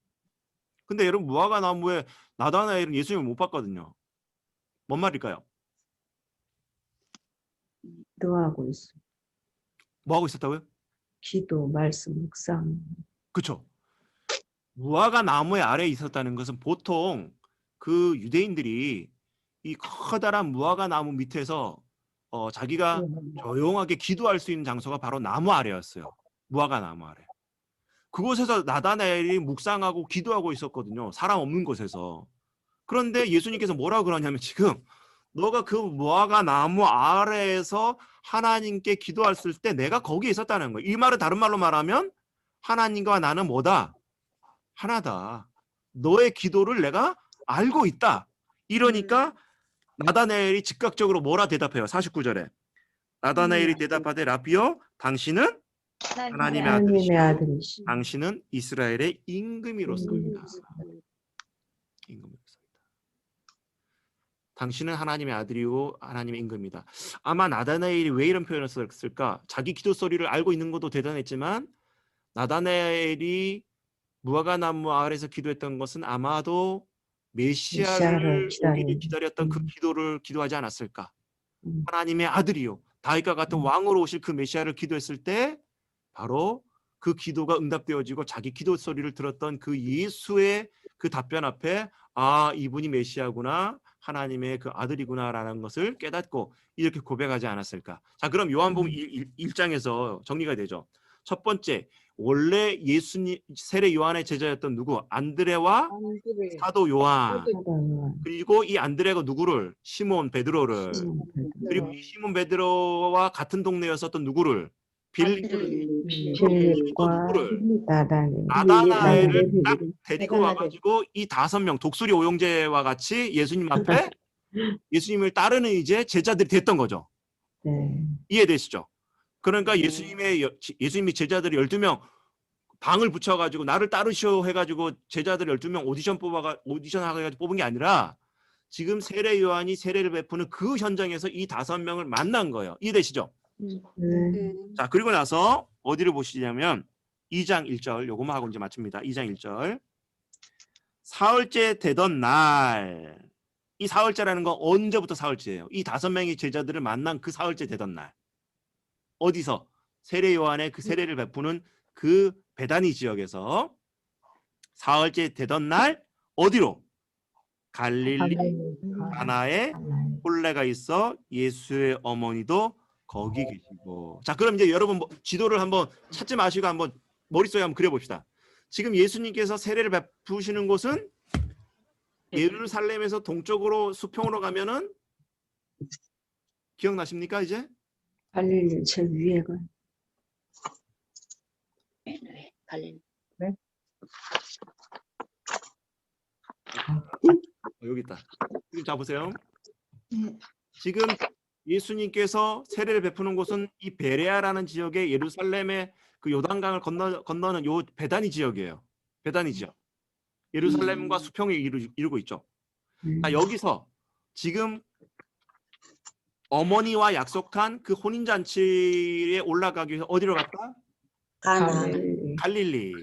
근데 여러분 무화과 나무에 나다나엘은 예수님을 못 봤거든요. 뭔 말일까요? 기도하고 있어. 뭐 하고 있었다고요? 기도, 말씀, 묵상. 그렇죠. 무화과 나무의 아래에 있었다는 것은 보통 그 유대인들이 이 커다란 무화과 나무 밑에서 자기가 조용하게 기도할 수 있는 장소가 바로 나무 아래였어요. 무화과 나무 아래. 그곳에서 나다나엘이 묵상하고 기도하고 있었거든요. 사람 없는 곳에서. 그런데 예수님께서 뭐라고 그러냐면 지금 너가 그 무화과 나무 아래에서 하나님께 기도했을 때 내가 거기에 있었다는 거예요. 이 말은 다른 말로 말하면 하나님과 나는 뭐다? 하나다. 너의 기도를 내가 알고 있다. 이러니까 나다나엘이 즉각적으로 뭐라 대답해요? 49절에. 나다나엘이 대답하되 라비여 당신은 하나님의 하나님의 아들이시고 아들이시. 당신은 이스라엘의 임금이로소이다. 임금이로소이다. 당신은 하나님의 아들이고 하나님의 임금이다. 아마 나다나엘이 왜 이런 표현을 썼을까? 자기 기도 소리를 알고 있는 것도 대단했지만 나다나엘이 무화과 나무 아래에서 기도했던 것은 아마도 메시아를 오기를 기다렸던 그 기도를 기도하지 않았을까? 하나님의 아들이요 다윗과 같은 왕으로 오실 그 메시아를 기도했을 때 바로 그 기도가 응답되어지고 자기 기도 소리를 들었던 그 예수의 그 답변 앞에 아 이분이 메시아구나 하나님의 그 아들이구나라는 것을 깨닫고 이렇게 고백하지 않았을까? 자 그럼 요한복음 1장에서 정리가 되죠. 첫 번째 원래 예수님 세례 요한의 제자였던 누구? 안드레와 사도 요한. 그리고 이 안드레가 누구를? 시몬 베드로를. 그리고 이 시몬 베드로와 같은 동네였었던 누구를? 빌립과 나다나엘을 딱 데리고 와가지고 이 5명 독수리 오용제와 같이 예수님 앞에 예수님을 따르는 이제 제자들이 됐던 거죠. 이해되시죠? 그러니까 예수님이 제자들이 12명 방을 붙여가지고 나를 따르시오 해가지고 제자들 12명 오디션하고 해가지고 뽑은 게 아니라 지금 세례 요한이 세례를 베푸는 그 현장에서 이 5명을 만난 거예요. 이해되시죠? 자 그리고 나서 어디를 보시냐면 2장 1절 요거만 하고 이제 마칩니다. 2장 1절 사흘째 되던 날 이 사흘째라는 건 언제부터 사흘째예요? 이 5명의 제자들을 만난 그 사흘째 되던 날 어디서? 세례 요한의 그 세례를 베푸는 그 베다니 지역에서 사흘째 되던 날 어디로? 갈릴리 가나에 혼례가 있어 예수의 어머니도 거기 계시고. 자 그럼 이제 여러분 지도를 한번 찾지 마시고 한번 머릿속에 한번 그려봅시다. 지금 예수님께서 세례를 베푸시는 곳은 예루살렘에서 동쪽으로 수평으로 가면은 기억나십니까 이제? 갈릴리 제일 위에가. 갈릴리. 여기 있다. 지금 잡으세요. 지금 예수님께서 세례를 베푸는 곳은 이 베레아라는 지역의 예루살렘의 그 요단강을 건너는 요 베다니 지역이에요. 베다니 지역. 예루살렘과 수평을 이루고 있죠. 자, 여기서 지금 어머니와 약속한 그 혼인잔치에 올라가기 위해서 어디로 갔다? 가나. 갈릴리.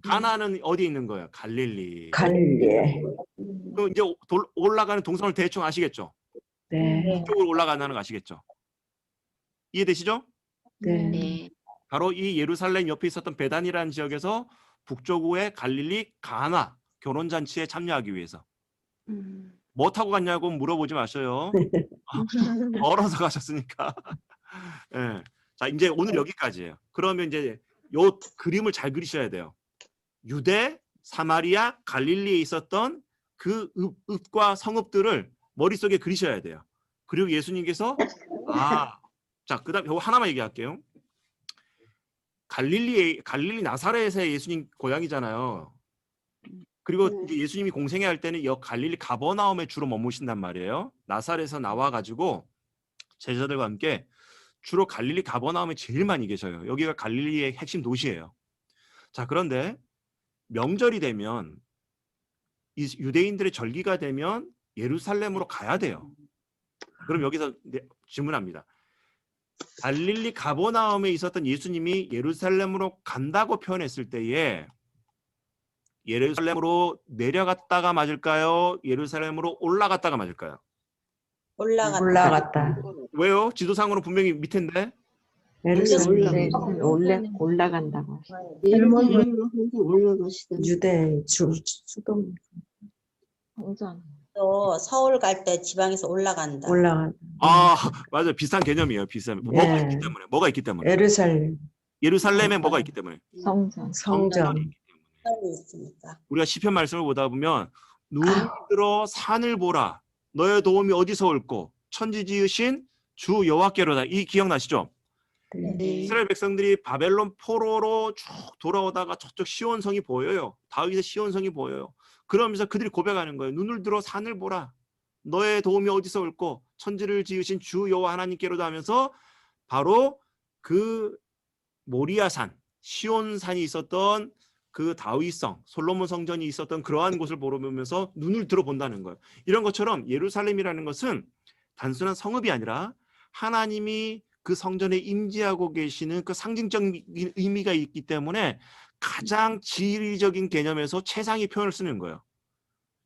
가나는 어디 있는 거예요? 갈릴리. 그럼 이제 올라가는 동선을 대충 아시겠죠? 네. 이쪽으로 올라가는 거 아시겠죠? 이해되시죠? 네. 바로 이 예루살렘 옆에 있었던 베단이라는 지역에서 북쪽의 갈릴리 가나 결혼잔치에 참여하기 위해서. 뭐 타고 갔냐고 물어보지 마셔요. 걸어서 가셨으니까. 네. 자 이제 오늘 여기까지예요. 그러면 이제 요 그림을 잘 그리셔야 돼요. 유대, 사마리아, 갈릴리에 있었던 그 읍과 성읍들을 머릿속에 그리셔야 돼요. 그리고 예수님께서 자 그다음 이거 하나만 얘기할게요. 갈릴리 나사렛의 예수님 고향이잖아요. 그리고 이제 예수님이 공생애 할 때는 이 갈릴리 가버나움에 주로 머무신단 말이에요. 나사렛에서 나와가지고 제자들과 함께 주로 갈릴리 가버나움에 제일 많이 계셔요. 여기가 갈릴리의 핵심 도시예요. 자 그런데 명절이 되면 이 유대인들의 절기가 되면 예루살렘으로 가야 돼요. 그럼 여기서 질문합니다. 갈릴리 가버나움에 있었던 예수님이 예루살렘으로 간다고 표현했을 때에 예루살렘으로 내려갔다가 맞을까요? 예루살렘으로 올라갔다가 맞을까요? 올라갔다. 왜요? 지도상으로 분명히 밑인데. 올라간다고. 유대 수도. 또 서울 갈 때 지방에서 올라간다. 맞아요. 비슷한 개념이에요. 비슷한. 네. 뭐가 있기 때문에. 예루살렘에 뭐가 있기 때문에. 성전. 성전이 있기 때문에. 있으니까. 우리가 시편 말씀을 보다 보면 눈이 들어 산을 보라. 너의 도움이 어디서 올꼬? 천지 지으신 주 여호와께로다. 이 기억나시죠? 이스라엘 백성들이 바벨론 포로로 쭉 돌아오다가 저쪽 시온성이 보여요. 다윗의 시온성이 보여요. 그러면서 그들이 고백하는 거예요. 눈을 들어 산을 보라. 너의 도움이 어디서 올꼬? 천지를 지으신 주 여호와 하나님께로다 하면서 바로 그 모리아산, 시온산이 있었던 그 다윗성, 솔로몬 성전이 있었던 그러한 곳을 보면서 눈을 들어본다는 거예요. 이런 것처럼 예루살렘이라는 것은 단순한 성읍이 아니라 하나님이 그 성전에 임재하고 계시는 그 상징적인 의미가 있기 때문에 가장 지리적인 개념에서 최상위 표현을 쓰는 거예요.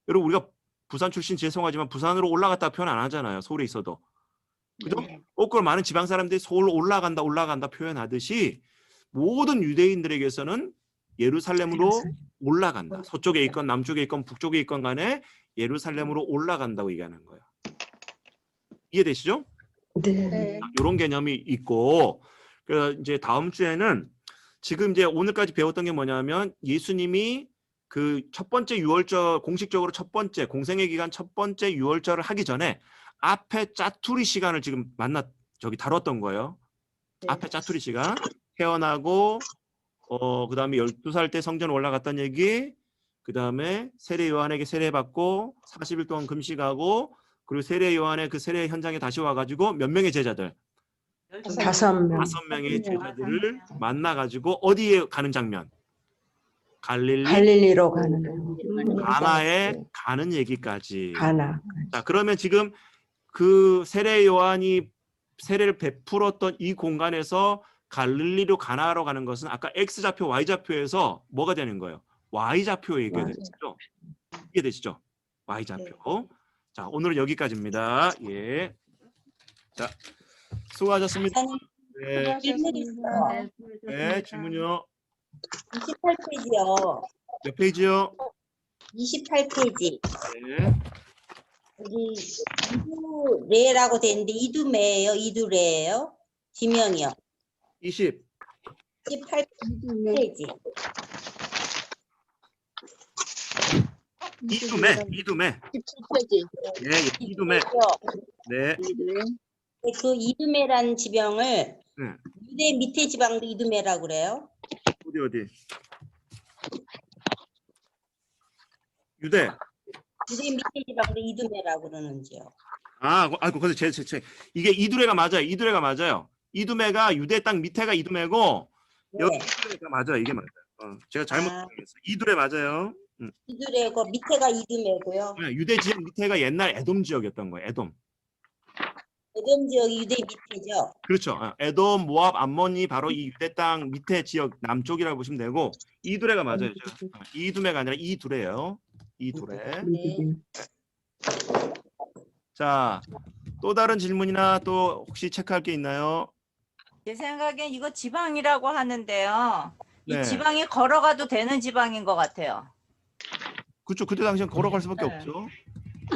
여러분 우리가 부산 출신 죄송하지만 부산으로 올라갔다 표현 안 하잖아요. 서울에 있어도. 그죠? 그걸 많은 지방 사람들이 서울로 올라간다 표현하듯이 모든 유대인들에게서는 예루살렘으로 올라간다. 서쪽에 있건 남쪽에 있건 북쪽에 있건 간에 예루살렘으로 올라간다고 얘기하는 거예요. 이해되시죠? 네. 이런 개념이 있고, 그래서 이제 다음 주에는 지금 이제 오늘까지 배웠던 게 뭐냐면 예수님이 그 첫 번째 유월절 공식적으로 첫 번째 공생애 기간 첫 번째 유월절을 하기 전에 앞에 짜투리 시간을 지금 다뤘던 거예요. 앞에 짜투리 시간 태어나고 그다음에 12살 때 성전 올라갔던 얘기, 그다음에 세례 요한에게 세례받고 40일 동안 금식하고 그리고 세례 요한의 그 세례 현장에 다시 와가지고 몇 명의 제자들? 5명. 5명의 제자들을 만나가지고 어디에 가는 장면? 갈릴리로 가는 가나에 가는 얘기까지. 가나. 자, 그러면 지금 그 세례 요한이 세례를 베풀었던 이 공간에서 갈릴리로 가나로 가는 것은 아까 X좌표, Y좌표에서 뭐가 되는 거예요? Y좌표 얘기가 되죠. 이해되시죠? Y좌표. 자, 오늘은 여기까지입니다. 예. 자, 수고하셨습니다. 네. 질문 있어요. 네, 질문요. 28페이지요. 몇 페이지요? 28페이지. 네. 여기 이두레라고 돼 있는데 이두메예요? 이두레예요? 지명이요. 28페이지. 이두메. 17페이지. 예, 이두메. 네. 그 이두메라는 지명을 유대 밑에 지방도 이두메라고 그래요. 어디? 유대. 유대 밑에 지방도 이두메라고 그러는지요. 그래서 이게 이두레가 맞아요. 이두메가 유대 땅 밑에가 이두메고 여기 이두레가 맞아요. 이게 맞아요. 제가 잘못 생각했어요. 이두레 맞아요. 이두레고 밑에가 이두메고요. 네, 유대 지역 밑에가 옛날 에돔 지역이었던 거예요. 에돔. 에돔 지역이 유대 밑에죠. 그렇죠. 에돔, 모압, 암몬이 바로 이 유대 땅 밑에 지역 남쪽이라고 보시면 되고 이두레가 맞아요. 이두메가 아니라 이두레예요. 이두레. 자, 또 다른 질문이나 또 혹시 체크할 게 있나요? 제 생각엔 이거 지방이라고 하는데요. 네. 이 지방이 걸어가도 되는 지방인 것 같아요. 그렇죠. 그때 당시엔 걸어갈 수밖에 없죠.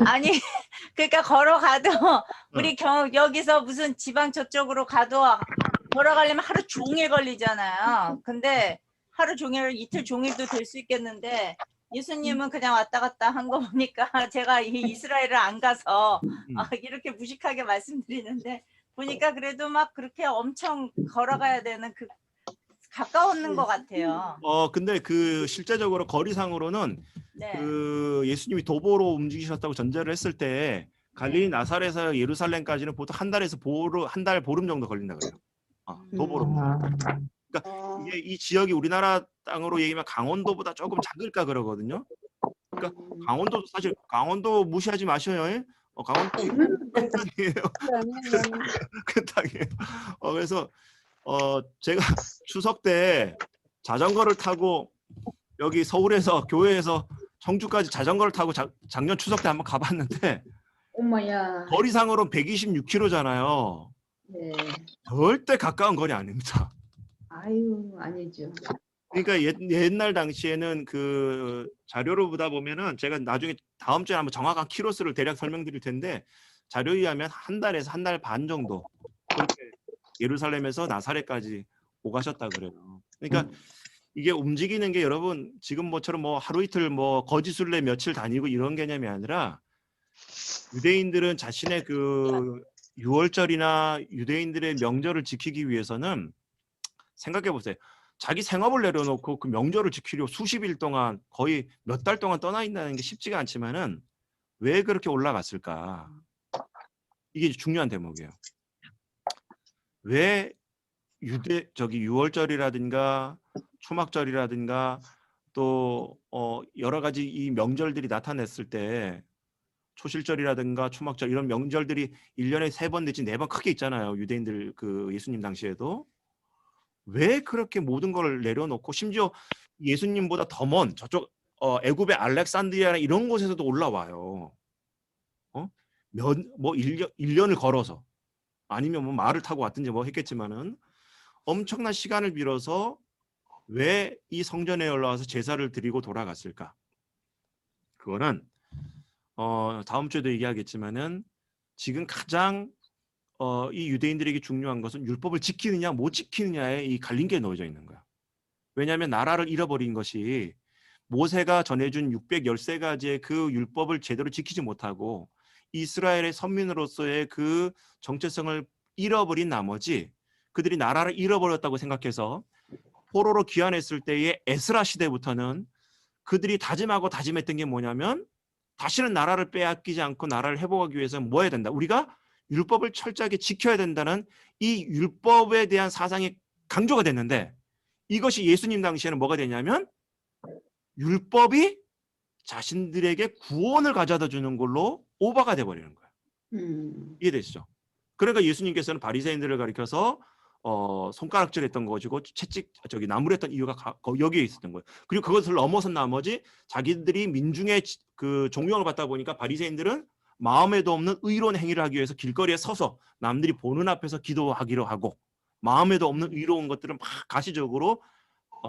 아니, 그러니까 걸어가도 우리 여기서 무슨 지방 저쪽으로 가도 걸어가려면 하루 종일 걸리잖아요. 근데 하루 종일, 이틀 종일도 될 수 있겠는데 예수님은 그냥 왔다 갔다 한 거 보니까 제가 이 이스라엘을 안 가서 이렇게 무식하게 말씀드리는데 보니까 그래도 막 그렇게 엄청 걸어가야 되는 그 가까웠는 것 같아요. 근데 그 실제적으로 거리상으로는 네. 그 예수님이 도보로 움직이셨다고 전제를 했을 때 갈릴리 나사렛에서 예루살렘까지는 보통 한 달 보름 정도 걸린다 그래요. 도보로. 그러니까 이게 이 지역이 우리나라 땅으로 얘기하면 강원도보다 조금 작을까 그러거든요. 그러니까 강원도 무시하지 마셔요. 강원도 큰 땅이에요. 큰 땅이에요. 그래서 제가 추석 때 자전거를 타고 여기 서울에서 교회에서 청주까지 자전거를 타고 작년 추석 때 한번 가봤는데 엄마야. 거리상으로 126km잖아요. 네. 절대 가까운 거리 아닙니다. 아유, 아니죠. 그러니까 옛날 당시에는 그 자료를 보다 보면은 제가 나중에 다음 주에 한번 정확한 키로수를 대략 설명드릴 텐데 자료에 의하면 한 달에서 한 달 반 정도 그렇게 예루살렘에서 나사렛까지 오가셨다 그래요. 그러니까 이게 움직이는 게 여러분 지금 뭐처럼 뭐 하루 이틀 뭐 거지술래 며칠 다니고 이런 개념이 아니라 유대인들은 자신의 그 유월절이나 유대인들의 명절을 지키기 위해서는 생각해 보세요. 자기 생업을 내려놓고 그 명절을 지키려고 수십일 동안 거의 몇 달 동안 떠나 있다는 게 쉽지가 않지만은 왜 그렇게 올라갔을까? 이게 중요한 대목이에요. 왜 유월절이라든가 초막절이라든가 또 여러 가지 이 명절들이 나타났을 때 초실절이라든가 초막절 이런 명절들이 1년에 3번 내지 4번 크게 있잖아요. 유대인들 그 예수님 당시에도. 왜 그렇게 모든 걸 내려놓고 심지어 예수님보다 더 먼 저쪽 애굽의 알렉산드리아나 이런 곳에서도 올라와요. 뭐 1년을 걸어서 아니면 뭐 말을 타고 왔든지 뭐 했겠지만은 엄청난 시간을 빌어서 왜 이 성전에 올라와서 제사를 드리고 돌아갔을까? 그거는 다음 주에도 얘기하겠지만은 지금 가장 이 유대인들에게 중요한 것은 율법을 지키느냐 못 지키느냐에 이 갈림길에 놓여져 있는 거야. 왜냐하면 나라를 잃어버린 것이 모세가 전해준 613가지의 그 율법을 제대로 지키지 못하고 이스라엘의 선민으로서의 그 정체성을 잃어버린 나머지 그들이 나라를 잃어버렸다고 생각해서 포로로 귀환했을 때의 에스라 시대부터는 그들이 다짐하고 다짐했던 게 뭐냐면 다시는 나라를 빼앗기지 않고 나라를 회복하기 위해서는 뭐 해야 된다? 우리가 율법을 철저하게 지켜야 된다는 이 율법에 대한 사상이 강조가 됐는데 이것이 예수님 당시에는 뭐가 되냐면 율법이 자신들에게 구원을 가져다 주는 걸로 오버가 돼버리는 거예요. 이해되시죠? 그러니까 예수님께서는 바리새인들을 가리켜서 손가락질했던 것이고 나무랬던 이유가 여기에 있었던 거예요. 그리고 그것을 넘어선 나머지 자기들이 민중의 그 존경을 받다 보니까 바리새인들은 마음에도 없는 의로운 행위를 하기 위해서 길거리에 서서 남들이 보는 앞에서 기도하기로 하고 마음에도 없는 의로운 것들을 막 가시적으로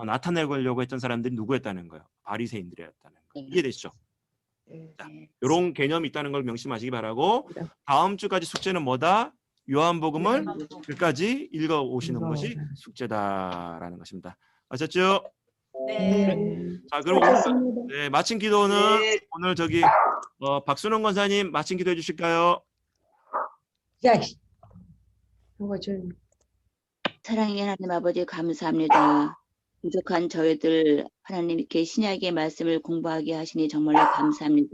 나타내려고 했던 사람들이 누구였다는 거예요? 바리새인들이었다는 거예요. 이해되시죠? 자, 이런 개념이 있다는 걸 명심하시기 바라고 다음 주까지 숙제는 뭐다? 요한복음을 끝까지 읽어 오시는 것이 숙제다라는 것입니다. 아셨죠? 네. 자, 그럼 오늘 마친 기도는 오늘 박순원 권사님 마친 기도해 주실까요? 사랑의 하나님 아버지 감사합니다. 부족한 저희들 하나님께 신약의 말씀을 공부하게 하시니 정말로 감사합니다.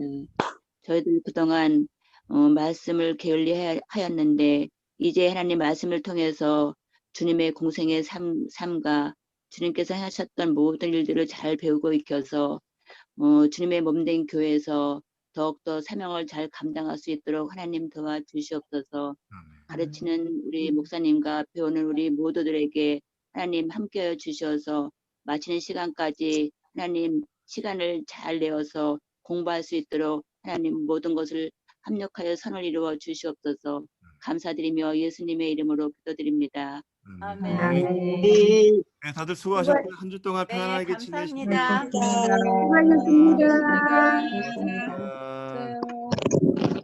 저희들 그동안 말씀을 게을리하였는데 이제 하나님 말씀을 통해서 주님의 공생의 삶과 주님께서 하셨던 모든 일들을 잘 배우고 익혀서 주님의 몸된 교회에서 더욱더 사명을 잘 감당할 수 있도록 하나님 도와주시옵소서. 가르치는 우리 목사님과 배우는 우리 모두들에게 하나님 함께해 주셔서 마치는 시간까지 하나님 시간을 잘 내어서 공부할 수 있도록 하나님 모든 것을 합력하여 선을 이루어 주시옵소서. 감사드리며 예수님의 이름으로 기도드립니다. 아멘. 네, 다들 수고하셨고 한 주 동안 네, 편안하게 지내시기 감사합니다. 바랍니다. 수고하셨습니다. 감사합니다.